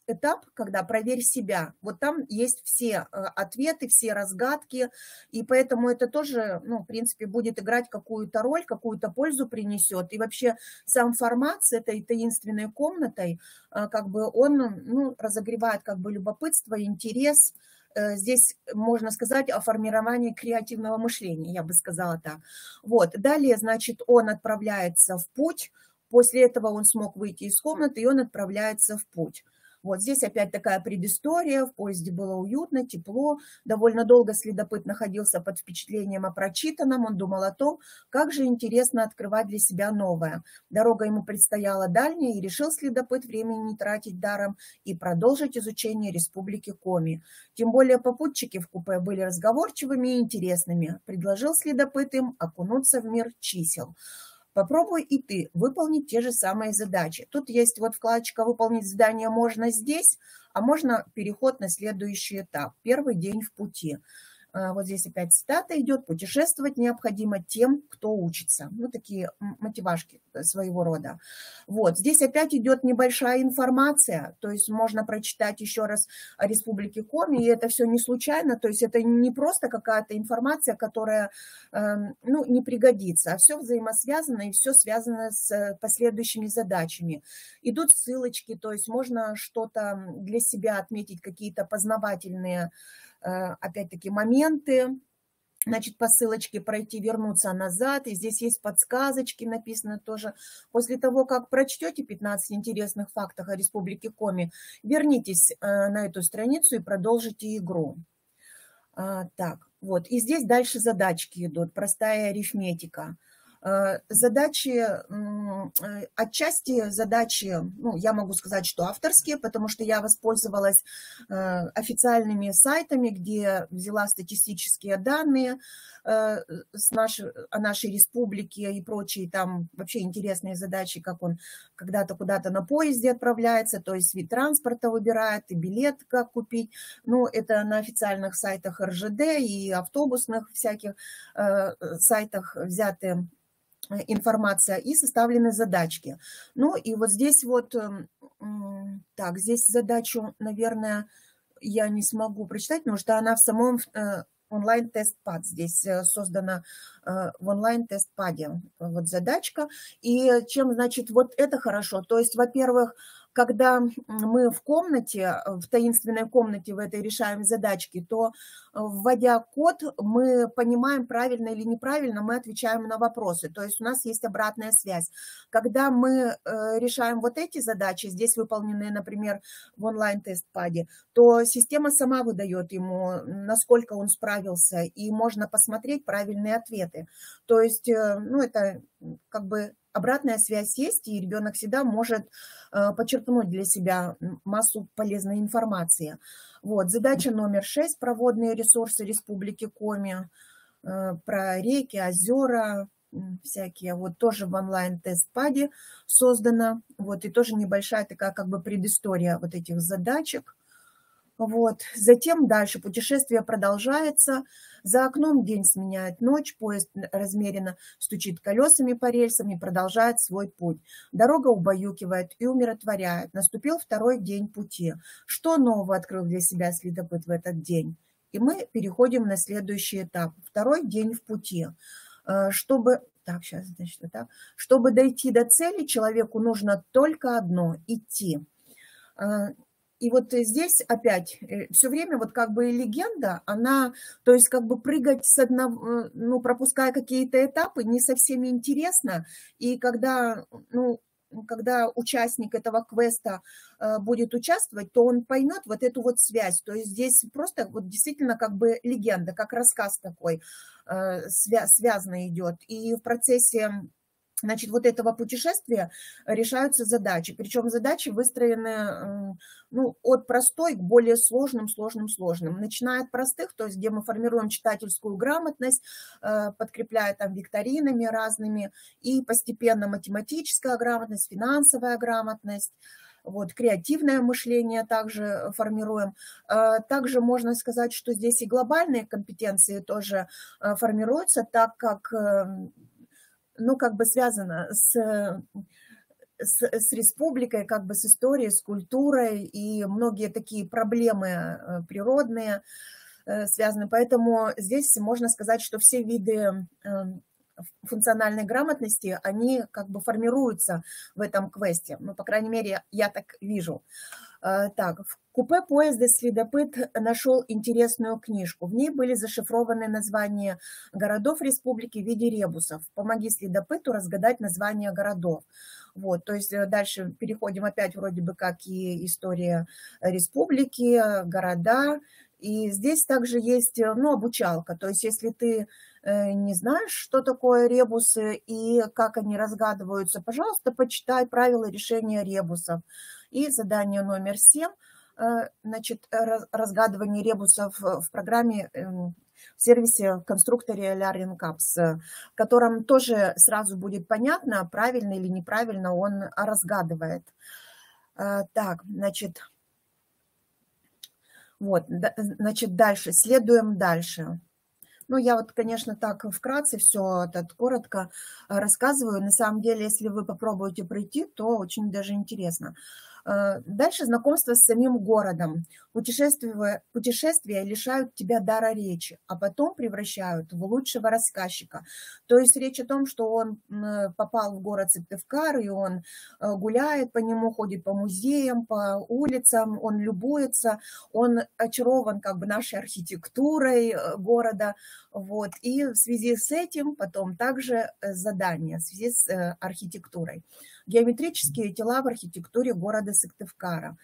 этап, когда проверь себя, вот там есть все ответы, все разгадки, и поэтому это тоже, ну, в принципе, будет играть какую-то роль, какую-то пользу принесет. И вообще сам формат с этой таинственной комнатой, как бы он, ну, разогревает как бы любопытство, интерес. Здесь можно сказать о формировании креативного мышления, я бы сказала так. Вот. Далее, значит, он отправляется в путь. После этого он смог выйти из комнаты, и он отправляется в путь. Вот здесь опять такая предыстория. В поезде было уютно, тепло. Довольно долго следопыт находился под впечатлением о прочитанном. Он думал о том, как же интересно открывать для себя новое. Дорога ему предстояла дальняя, и решил следопыт времени не тратить даром и продолжить изучение Республики Коми. Тем более попутчики в купе были разговорчивыми и интересными. Предложил следопыт им окунуться в мир чисел. Попробуй и ты выполнить те же самые задачи. Тут есть вот вкладочка «Выполнить задание» можно здесь, а можно переход на следующий этап. Первый день в пути. Вот здесь опять цитата идет. Путешествовать необходимо тем, кто учится. Ну, такие мотивашки своего рода. Вот. Здесь опять идет небольшая информация. То есть можно прочитать еще раз о Республике Коми. И это все не случайно. То есть это не просто какая-то информация, которая, ну, не пригодится. А все взаимосвязано и все связано с последующими задачами. Идут ссылочки. То есть можно что-то для себя отметить, какие-то познавательные, опять-таки, моменты, значит, по ссылочке пройти, вернуться назад. И здесь есть подсказочки, написано тоже. После того, как прочтете 15 интересных фактов о Республике Коми, вернитесь на эту страницу и продолжите игру. Так, Вот, и здесь дальше задачки идут, простая арифметика. Задачи, отчасти задачи, ну, я могу сказать, что авторские, потому что я воспользовалась официальными сайтами, где взяла статистические данные о нашей республике и прочие там вообще интересные задачи, как он когда-то куда-то на поезде отправляется, то есть вид транспорта выбирает, и билет как купить. Ну, это на официальных сайтах РЖД и автобусных всяких сайтах взяты информация и составлены задачки. Ну и вот здесь вот, так, здесь задачу, наверное, я не смогу прочитать, потому что она в самом онлайн-тест-пад здесь создана в онлайн-тест-паде. Вот задачка. И чем, значит, вот это хорошо? То есть, во-первых, когда мы в комнате, в таинственной комнате в этой решаем задачки, то, вводя код, мы понимаем, правильно или неправильно, мы отвечаем на вопросы. То есть у нас есть обратная связь. Когда мы решаем вот эти задачи, здесь выполненные, например, в онлайн-тест-паде, то система сама выдает ему, насколько он справился, и можно посмотреть правильные ответы. То есть, ну, это как бы обратная связь есть, и ребенок всегда может почерпнуть для себя массу полезной информации. Вот, задача номер 6. Про ресурсы Республики Коми, про реки, озера, всякие. Вот тоже в онлайн-тест-паде создана. Вот, и тоже небольшая такая как бы предыстория вот этих задачек. Вот. Затем дальше путешествие продолжается. За окном день сменяет ночь, поезд размеренно стучит колесами по рельсам и продолжает свой путь. Дорога убаюкивает и умиротворяет. Наступил второй день пути. Что нового открыл для себя следопыт в этот день? И мы переходим на следующий этап. Второй день в пути. Чтобы дойти до цели, человеку нужно только одно – идти. И вот здесь опять все время вот как бы легенда, она, то есть как бы прыгать с одного, ну, пропуская какие-то этапы, не совсем интересно. И когда, ну, когда участник этого квеста будет участвовать, то он поймет вот эту вот связь. То есть здесь просто вот действительно как бы легенда, как рассказ такой связно идет. И в процессе, значит, вот этого путешествия решаются задачи. Причем задачи выстроены, ну, от простой к более сложным. Начиная от простых, то есть где мы формируем читательскую грамотность, подкрепляя там викторинами разными, и постепенно математическая грамотность, финансовая грамотность. Вот, креативное мышление также формируем. Также можно сказать, что здесь и глобальные компетенции тоже формируются, так как, ну, как бы связано с республикой, как бы с историей, с культурой, и многие такие проблемы природные связаны. Поэтому здесь можно сказать, что все виды функциональной грамотности, они как бы формируются в этом квесте. Ну, по крайней мере, я так вижу. Так, в купе поезда следопыт нашел интересную книжку. В ней были зашифрованы названия городов республики в виде ребусов. Помоги следопыту разгадать названия городов. Вот, то есть дальше переходим опять вроде бы как и история республики, города. И здесь также есть, ну, обучалка. То есть если ты не знаешь, что такое ребусы и как они разгадываются, пожалуйста, почитай правила решения ребусов. И задание номер 7, значит, разгадывание ребусов в программе, в сервисе, в конструкторе Learning Apps, в котором тоже сразу будет понятно, правильно или неправильно он разгадывает. Так, значит, вот, значит, дальше, следуем дальше. Ну, я вот, конечно, так вкратце все это коротко рассказываю. На самом деле, если вы попробуете пройти, то очень даже интересно. Дальше знакомство с самим городом. Путешествия лишают тебя дара речи, а потом превращают в лучшего рассказчика. То есть речь о том, что он попал в город Сыктывкар, и он гуляет по нему, ходит по музеям, по улицам, он любуется, он очарован как бы нашей архитектурой города. Вот. И в связи с этим потом также задание в связи с архитектурой. Геометрические тела в архитектуре города Сыктывкара.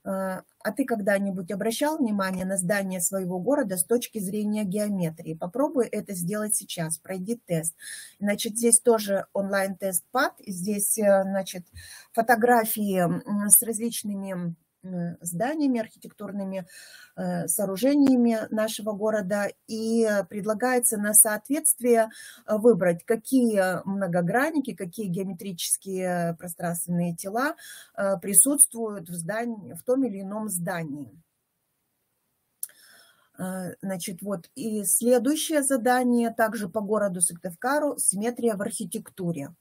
А ты когда-нибудь обращал внимание на здание своего города с точки зрения геометрии? Попробуй это сделать сейчас, пройди тест. Значит, здесь тоже онлайн-тест ПАД. Здесь, значит, фотографии с различными зданиями, архитектурными сооружениями нашего города, и предлагается на соответствие выбрать, какие многогранники, какие геометрические пространственные тела присутствуют в здании, в том или ином здании. Значит, вот и следующее задание также по городу Сыктывкару: симметрия в архитектуре.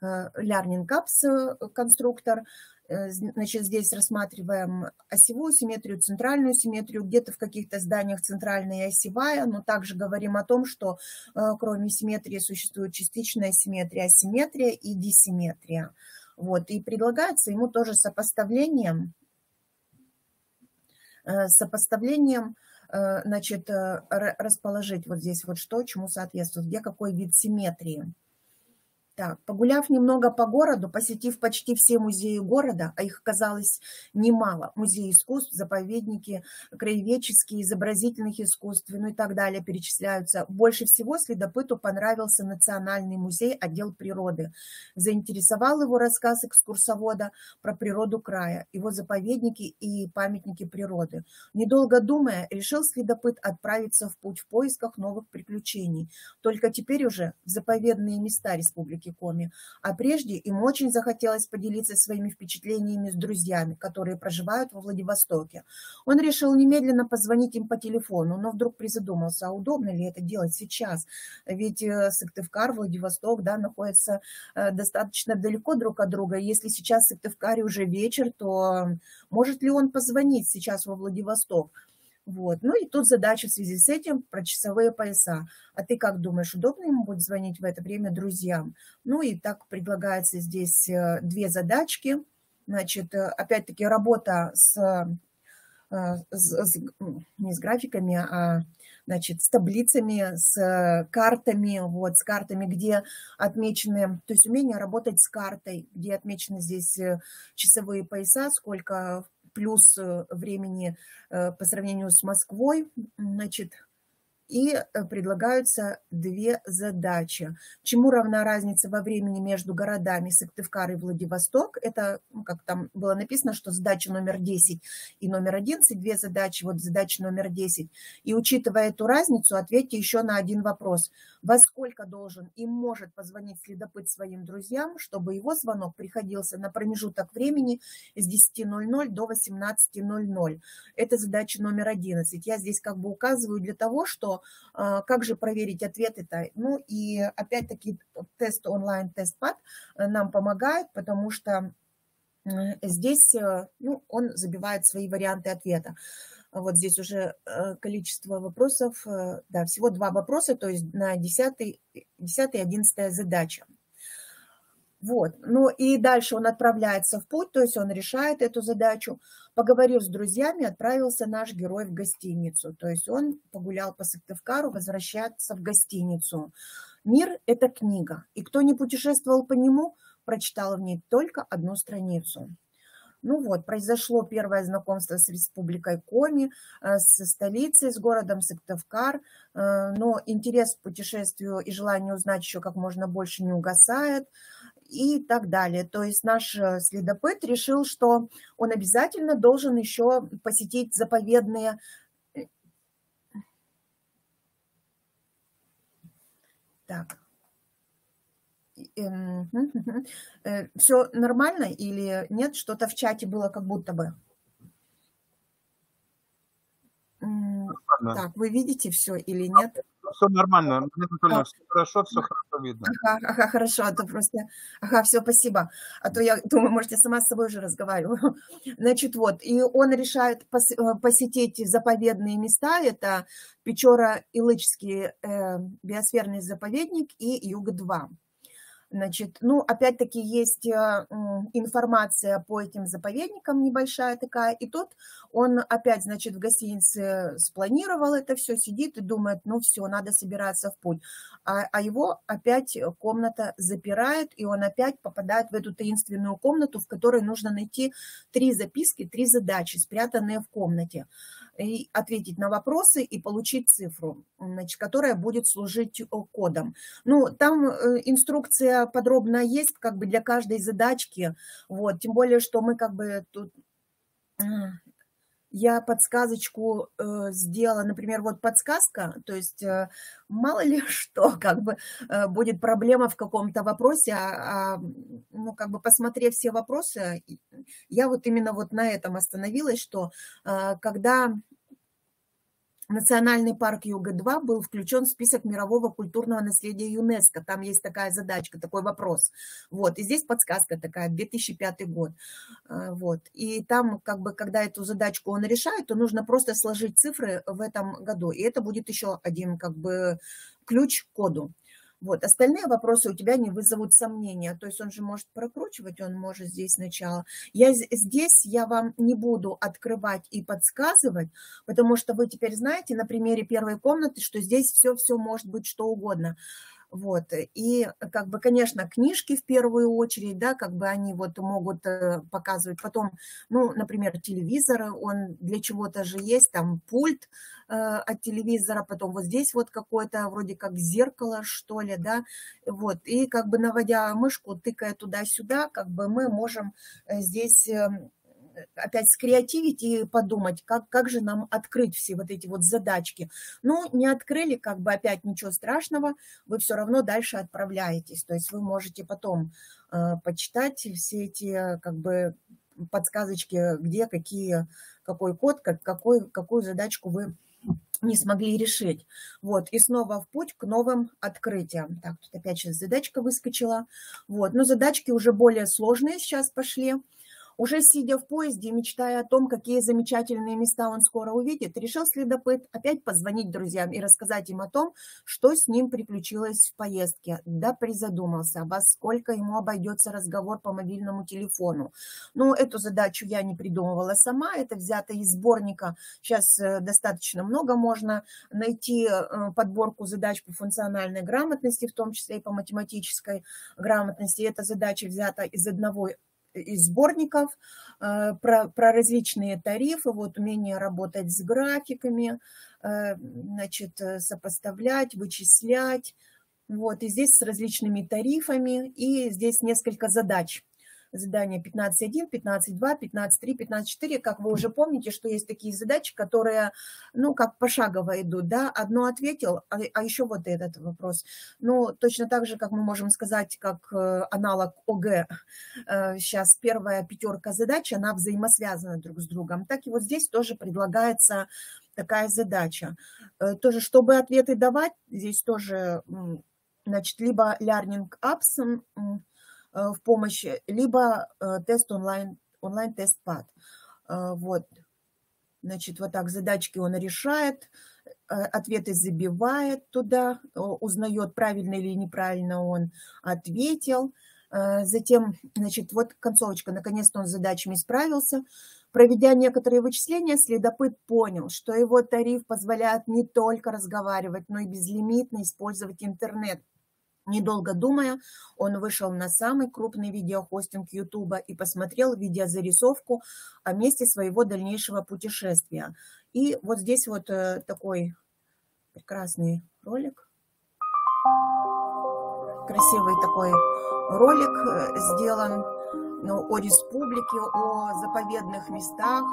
Learning Apps конструктор. Значит, здесь рассматриваем осевую симметрию, центральную симметрию, где-то в каких-то зданиях центральная и осевая, но также говорим о том, что кроме симметрии существует частичная симметрия, асимметрия и диссимметрия. Вот, и предлагается ему тоже сопоставлением, значит, расположить вот здесь вот что, чему соответствует, где какой вид симметрии. Так, погуляв немного по городу, посетив почти все музеи города, а их оказалось немало, музеи искусств, заповедники, краеведческие, изобразительных искусств, ну и так далее перечисляются, больше всего следопыту понравился Национальный музей отдел природы. Заинтересовал его рассказ экскурсовода про природу края, его заповедники и памятники природы. Недолго думая, решил следопыт отправиться в путь в поисках новых приключений, только теперь уже в заповедные места республики Коми, а прежде им очень захотелось поделиться своими впечатлениями с друзьями, которые проживают во Владивостоке. Он решил немедленно позвонить им по телефону, но вдруг призадумался, а удобно ли это делать сейчас, ведь Сыктывкар, Владивосток, да, находятся достаточно далеко друг от друга. Если сейчас в Сыктывкаре уже вечер, то может ли он позвонить сейчас во Владивосток? Вот. Ну и тут задача в связи с этим про часовые пояса. А ты как думаешь, удобно ему будет звонить в это время друзьям? Ну и так предлагается здесь две задачки. Значит, опять-таки работа не с графиками, а значит, с таблицами, с картами, вот, с картами, где отмечены, то есть умение работать с картой, где отмечены здесь часовые пояса, сколько плюс времени по сравнению с Москвой, значит, и предлагаются две задачи. Чему равна разница во времени между городами Сыктывкар и Владивосток? Это, как там было написано, что задача номер 10 и номер 11, две задачи, вот задача номер 10. И учитывая эту разницу, ответьте еще на один вопрос. Во сколько должен и может позвонить следопыт своим друзьям, чтобы его звонок приходился на промежуток времени с 10:00 до 18:00? Это задача номер 11. Я здесь как бы указываю для того, что как же проверить ответы-то? Ну и опять-таки тест онлайн, тест ПАД нам помогает, потому что здесь ну, он забивает свои варианты ответа. Вот здесь уже количество вопросов, да, всего 2 вопроса, то есть на 10 и 11 задача. Вот, ну и дальше он отправляется в путь, то есть он решает эту задачу. Поговорив с друзьями, отправился наш герой в гостиницу. То есть он погулял по Сыктывкару, возвращается в гостиницу. Мир – это книга, и кто не путешествовал по нему, прочитал в ней только одну страницу. Ну вот, произошло первое знакомство с республикой Коми, со столицей, с городом Сыктывкар, но интерес к путешествию и желание узнать еще как можно больше не угасает и так далее. То есть наш следопыт решил, что он обязательно должен еще посетить заповедные... Так... Все нормально или нет? Что-то в чате было как будто бы. Так, вы видите все или нет? Все нормально, все хорошо, все хорошо видно. Ага, хорошо, а то просто... Ага, все, спасибо. А то я думаю, может, я сама с собой уже разговариваю. Значит, вот, и он решает посетить заповедные места. Это Печора-Илычский биосферный заповедник и Юг-2. Значит, ну, опять-таки есть информация по этим заповедникам небольшая такая, и тут он опять, значит, в гостинице спланировал это все, сидит и думает, ну все, надо собираться в путь. А его опять комната запирает, и он опять попадает в эту таинственную комнату, в которой нужно найти 3 записки, 3 задачи, спрятанные в комнате, и ответить на вопросы и получить цифру, значит, которая будет служить кодом. Ну, там инструкция подробно есть, как бы для каждой задачки, вот, тем более, что мы как бы тут... Я подсказочку сделала, например, вот подсказка, то есть мало ли что, как бы будет проблема в каком-то вопросе, ну, как бы посмотрев все вопросы, я вот именно вот на этом остановилась, что когда Национальный парк Юга-2 был включен в список мирового культурного наследия ЮНЕСКО. Там есть такая задачка, такой вопрос. Вот. И здесь подсказка такая, 2005 год. Вот. И там, как бы, когда эту задачку он решает, то нужно просто сложить цифры в этом году. И это будет еще один, как бы, ключ к коду. Вот, остальные вопросы у тебя не вызовут сомнения. То есть он же может прокручивать, он может здесь сначала. Здесь я вам не буду открывать и подсказывать, потому что вы теперь знаете на примере первой комнаты, что здесь все может быть что угодно. Вот, и как бы, конечно, книжки в первую очередь, да, как бы они вот могут показывать. Потом, ну, например, телевизор, он для чего-то же есть, там пульт от телевизора, потом вот здесь вот какое-то вроде как зеркало, что ли, да, вот. И как бы наводя мышку, тыкая туда-сюда, как бы мы можем здесь... опять скреативить и подумать, как же нам открыть все вот эти вот задачки. Ну, не открыли, как бы опять ничего страшного, вы все равно дальше отправляетесь. То есть вы можете потом почитать все эти как бы подсказочки, где какой код, какую задачку вы не смогли решить. Вот, и снова в путь к новым открытиям. Так, тут опять сейчас задачка выскочила. Вот, но задачки уже более сложные сейчас пошли. Уже сидя в поезде, мечтая о том, какие замечательные места он скоро увидит, решил следопыт опять позвонить друзьям и рассказать им о том, что с ним приключилось в поездке. Да призадумался, во сколько ему обойдется разговор по мобильному телефону. Ну, эту задачу я не придумывала сама, это взято из сборника. Сейчас достаточно много можно найти подборку задач по функциональной грамотности, в том числе и по математической грамотности. Эта задача взята из одного из сборников про различные тарифы, вот умение работать с графиками, значит, сопоставлять, вычислять. Вот, и здесь с различными тарифами, и здесь несколько задач. Задания 15.1, 15.2, 15.3, 15.4. Как вы уже помните, что есть такие задачи, которые, ну, как пошагово идут, да, одно ответил, а еще вот этот вопрос. Ну, точно так же, как мы можем сказать, как аналог ОГЭ, сейчас первая 5 задач, она взаимосвязана друг с другом. Так и вот здесь тоже предлагается такая задача. Тоже, чтобы ответы давать, здесь тоже, значит, либо Learning Apps в помощь, либо тест онлайн-тест ПАД. Вот, значит, вот так задачки он решает, ответы забивает туда, узнает, правильно или неправильно он ответил. Затем, значит, вот концовочка, наконец-то он с задачами справился. Проведя некоторые вычисления, следопыт понял, что его тариф позволяет не только разговаривать, но и безлимитно использовать интернет. Недолго думая, он вышел на самый крупный видеохостинг YouTube и посмотрел видеозарисовку о месте своего дальнейшего путешествия. И вот здесь вот такой прекрасный ролик. Красивый такой ролик сделан о республике, о заповедных местах.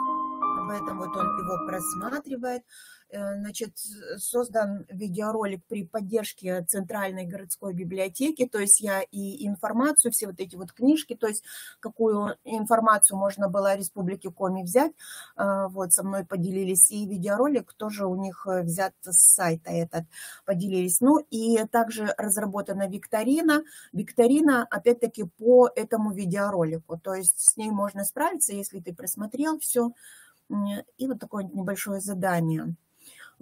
Об этом вот он его просматривает. Значит, создан видеоролик при поддержке Центральной городской библиотеки, то есть я и информацию, все вот эти вот книжки, то есть какую информацию можно было о Республике Коми взять, вот со мной поделились, и видеоролик тоже у них взят с сайта этот, поделились. Ну и также разработана викторина, опять-таки по этому видеоролику, то есть с ней можно справиться, если ты просмотрел все, и вот такое небольшое задание.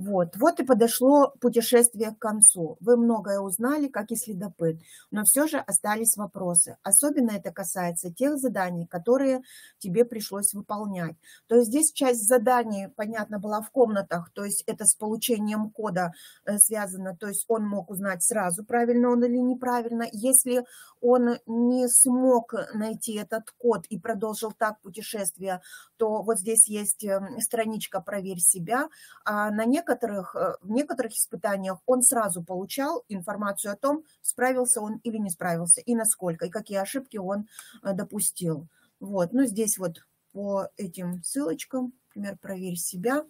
Вот и подошло путешествие к концу. Вы многое узнали, как и следопыт, но все же остались вопросы. Особенно это касается тех заданий, которые тебе пришлось выполнять. То есть здесь часть заданий, понятно, была в комнатах, то есть это с получением кода связано, то есть он мог узнать сразу, правильно он или неправильно. Если он не смог найти этот код и продолжил так путешествие, то вот здесь есть страничка «Проверь себя», а в некоторых испытаниях он сразу получал информацию о том, справился он или не справился, и насколько, и какие ошибки он допустил. Вот, ну здесь вот по этим ссылочкам, например, «Проверь себя».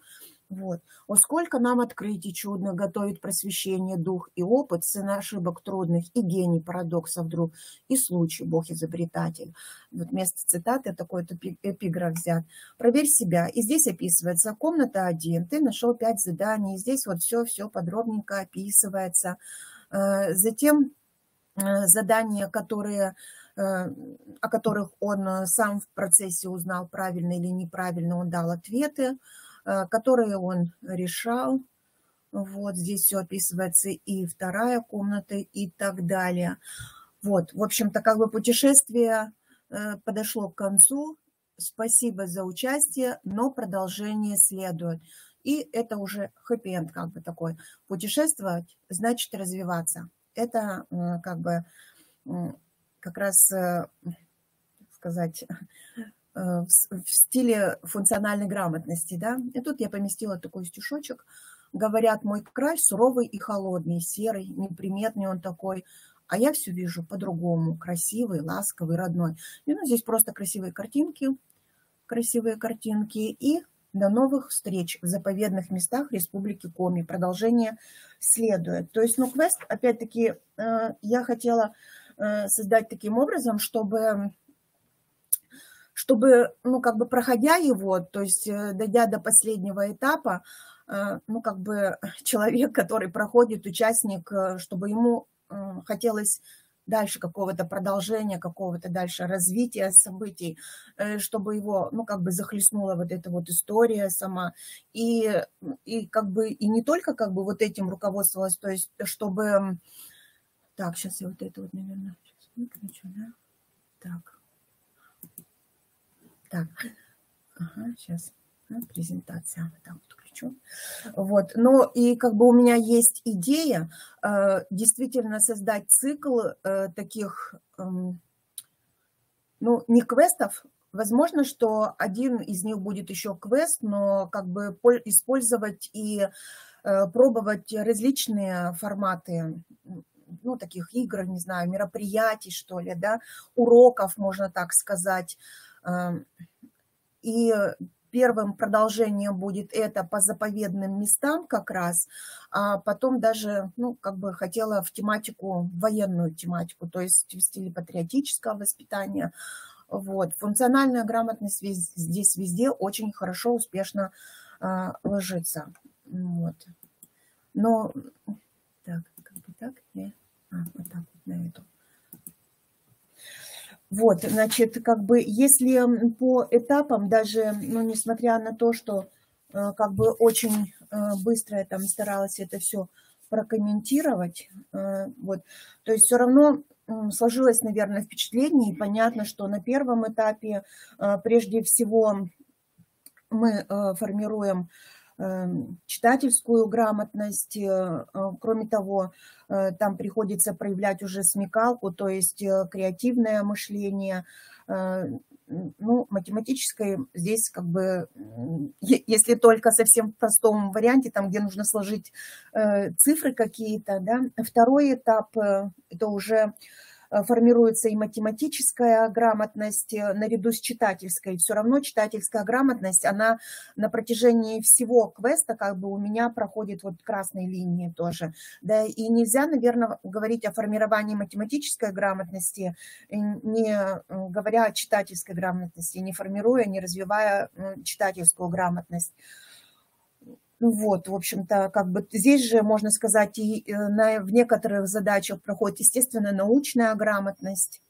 Вот. «О, сколько нам открытий чудных готовит просвещение дух и опыт, сын ошибок трудных, и гений парадоксов вдруг, и случай, Бог изобретатель». Вот вместо цитаты такой-то эпиграф взят. «Проверь себя». И здесь описывается комната 1, ты нашел 5 заданий, здесь вот все подробненько описывается. Затем задания, о которых он сам в процессе узнал, правильно или неправильно, он дал ответы, которые он решал. Вот здесь все описывается, и вторая комната, и так далее. Вот, в общем-то, как бы путешествие подошло к концу. Спасибо за участие, но продолжение следует. И это уже хэппи-энд, как бы такой. Путешествовать значит развиваться. Это как бы как раз сказать в стиле функциональной грамотности, да. И тут я поместила такой стишочек. Говорят, мой край суровый и холодный, серый, неприметный он такой, а я все вижу по-другому, красивый, ласковый, родной. И ну, здесь просто красивые картинки, и до новых встреч в заповедных местах Республики Коми. Продолжение следует. То есть, ну, квест, опять-таки, я хотела создать таким образом, чтобы, ну, как бы проходя его, то есть дойдя до последнего этапа, ну, как бы человек, который проходит, участник, чтобы ему хотелось дальше какого-то продолжения, какого-то дальше развития событий, чтобы его, ну, как бы захлестнула вот эта вот история сама. И как бы, и не только как бы вот этим руководствовалась, то есть чтобы... Так, сейчас я вот это вот, наверное, сейчас выключу, да? Так. Ага, сейчас. Презентация. Вот так вот включу. Вот. Ну, и как бы у меня есть идея действительно создать цикл таких, ну, не квестов. Возможно, что один из них будет еще квест, но как бы использовать и пробовать различные форматы, ну, таких игр, не знаю, мероприятий, что ли, да, уроков, можно так сказать. И первым продолжением будет это по заповедным местам как раз, а потом даже, ну, как бы хотела в тематику, военную тематику, то есть в стиле патриотического воспитания. Вот. Функциональная грамотность здесь везде очень хорошо, успешно ложится. Вот. Но, так, как бы так, вот так вот на эту. Вот, значит, как бы, если по этапам, даже, ну, несмотря на то, что как бы очень быстро я там старалась это все прокомментировать, вот, то есть все равно сложилось, наверное, впечатление, и понятно, что на первом этапе прежде всего мы формируем читательскую грамотность. Кроме того, там приходится проявлять уже смекалку, то есть креативное мышление. Ну, математическое здесь как бы, если только совсем в простом варианте, там, где нужно сложить цифры какие-то, да. Второй этап – это уже формируется и математическая грамотность наряду с читательской. Все равно читательская грамотность, она на протяжении всего квеста как бы у меня проходит вот красной линией тоже. Да, и нельзя, наверное, говорить о формировании математической грамотности, не говоря о читательской грамотности, не формируя, не развивая читательскую грамотность. Вот, в общем-то, как бы здесь же, можно сказать, и в некоторых задачах проходит, естественно, научная грамотность,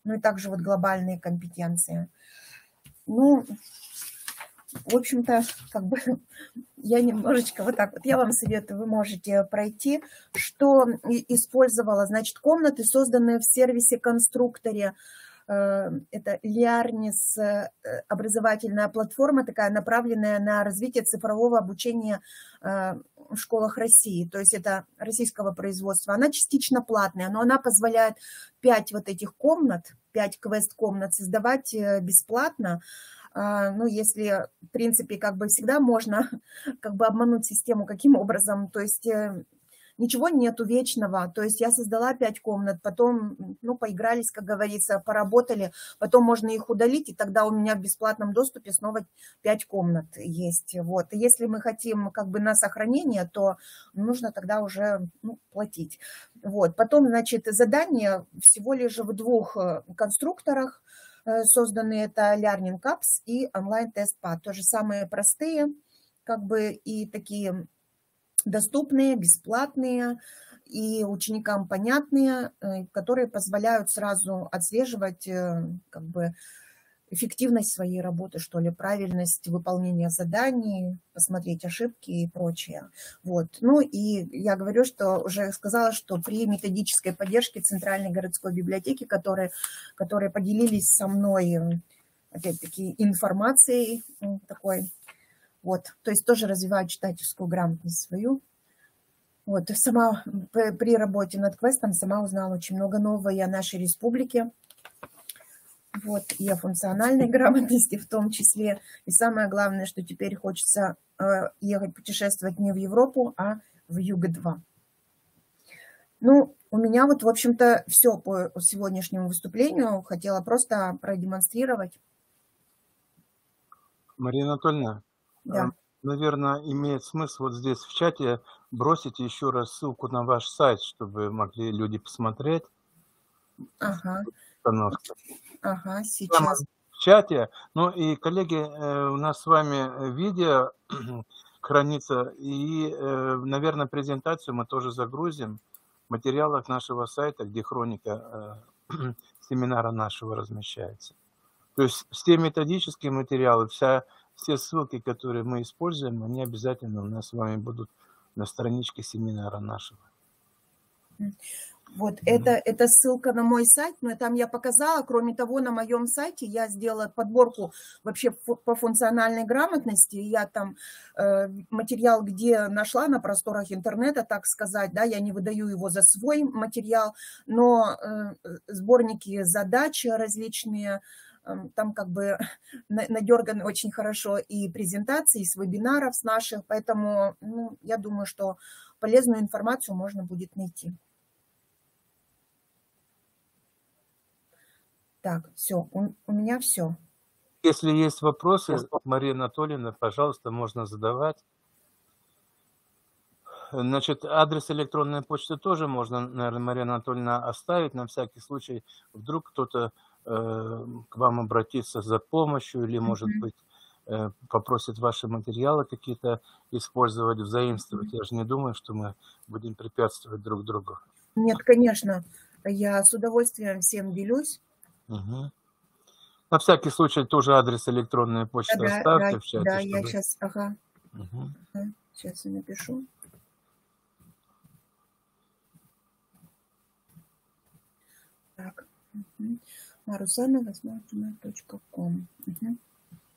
ну и также вот глобальные компетенции. Ну, в общем-то, как бы я немножечко вот так вот, я вам советую, вы можете пройти, что использовала, значит, комнаты, созданные в сервисе-конструкторе. Это Liarnis, образовательная платформа, такая направленная на развитие цифрового обучения в школах России. То есть это российского производства. Она частично платная, но она позволяет 5 вот этих комнат, 5 квест-комнат создавать бесплатно. Ну, если, в принципе, как бы всегда можно как бы обмануть систему, каким образом, то есть ничего нету вечного, то есть я создала 5 комнат, потом, ну, поигрались, как говорится, поработали, потом можно их удалить, и тогда у меня в бесплатном доступе снова 5 комнат есть, вот. И если мы хотим как бы на сохранение, то нужно тогда уже, ну, платить, вот. Потом, значит, задания всего лишь в 2 конструкторах созданы, это Learning Apps и онлайн TestPad, тоже самые простые, как бы, и такие доступные, бесплатные и ученикам понятные, которые позволяют сразу отслеживать как бы эффективность своей работы, что ли, правильность выполнения заданий, посмотреть ошибки и прочее. Вот. Ну и я говорю, что уже сказала, что при методической поддержке Центральной городской библиотеки, которые поделились со мной, опять-таки, информацией такой, вот, то есть тоже развивают читательскую грамотность свою. Вот, сама при работе над квестом сама узнала очень много нового и о нашей республике, вот, и о функциональной грамотности в том числе. И самое главное, что теперь хочется ехать путешествовать не в Европу, а в ЮГ-2. Ну, у меня вот, в общем-то, все по сегодняшнему выступлению. Хотела просто продемонстрировать. Мария Анатольевна, Да. наверное, имеет смысл вот здесь в чате бросить еще раз ссылку на ваш сайт, чтобы могли люди посмотреть. Ага. Установки. Ага, сейчас. В чате. Ну и, коллеги, у нас с вами видео хранится, и, наверное, презентацию мы тоже загрузим в материалах нашего сайта, где хроника семинара нашего размещается. То есть все методические материалы, все ссылки, которые мы используем, они обязательно у нас с вами будут на страничке семинара нашего. Вот, это ссылка на мой сайт, но там я показала. Кроме того, на моем сайте я сделала подборку вообще по функциональной грамотности. Я там материал, где нашла на просторах интернета, так сказать, да, я не выдаю его за свой материал, но сборники задач различные, там как бы надерганы очень хорошо и презентации, и с вебинаров с наших, поэтому, ну, я думаю, что полезную информацию можно будет найти. Так, все, у меня все. Если есть вопросы, Мария Анатольевна, пожалуйста, можно задавать. Значит, адрес электронной почты тоже можно, наверное, Мария Анатольевна, оставить на всякий случай. Вдруг кто-то к вам обратится за помощью или, может быть, попросит ваши материалы какие-то использовать, взаимствовать. Я же не думаю, что мы будем препятствовать друг другу. Нет, конечно, я с удовольствием всем делюсь. Угу. На всякий случай тоже адрес электронной почты оставьте в чате. Да, чтобы... я сейчас, ага. Угу. Ага. Сейчас я напишу. Так, marusana@gmail.com.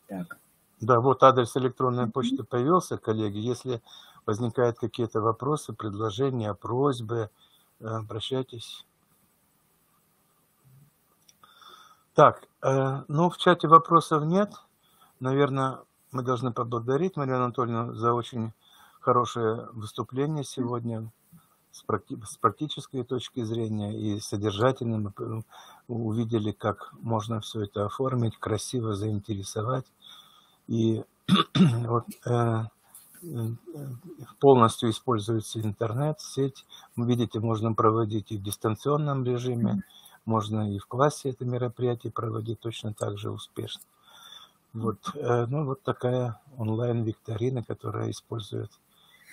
Так. Да, вот адрес электронной почты появился, коллеги. Если возникают какие-то вопросы, предложения, просьбы, обращайтесь. Так, ну, в чате вопросов нет. Наверное, мы должны поблагодарить Марию Анатольевну за очень хорошее выступление сегодня с практической точки зрения и содержательно. Мы увидели, как можно все это оформить, красиво заинтересовать. И вот, полностью используется интернет, сеть. Вы видите, можно проводить и в дистанционном режиме, можно и в классе это мероприятие проводить точно так же успешно. Вот, ну, вот такая онлайн-викторина, которая использует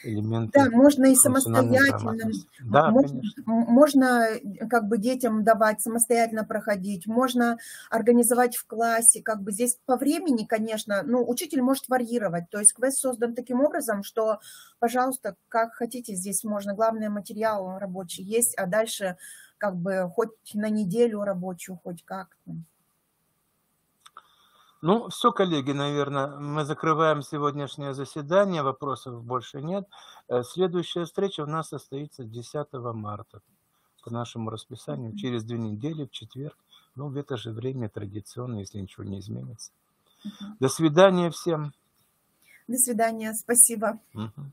Да, элементы можно и функциональной самостоятельно, грамотности. Да, конечно. можно как бы детям давать самостоятельно проходить, можно организовать в классе, как бы здесь по времени, конечно, ну, учитель может варьировать, то есть квест создан таким образом, что, пожалуйста, как хотите, здесь можно, главное, материал рабочий есть, а дальше как бы хоть на неделю рабочую, хоть как-то. Ну, все, коллеги, наверное, мы закрываем сегодняшнее заседание, вопросов больше нет. Следующая встреча у нас состоится 10 марта по нашему расписанию, через 2 недели, в четверг. Ну, в это же время традиционно, если ничего не изменится. До свидания всем. До свидания, спасибо. Мгм.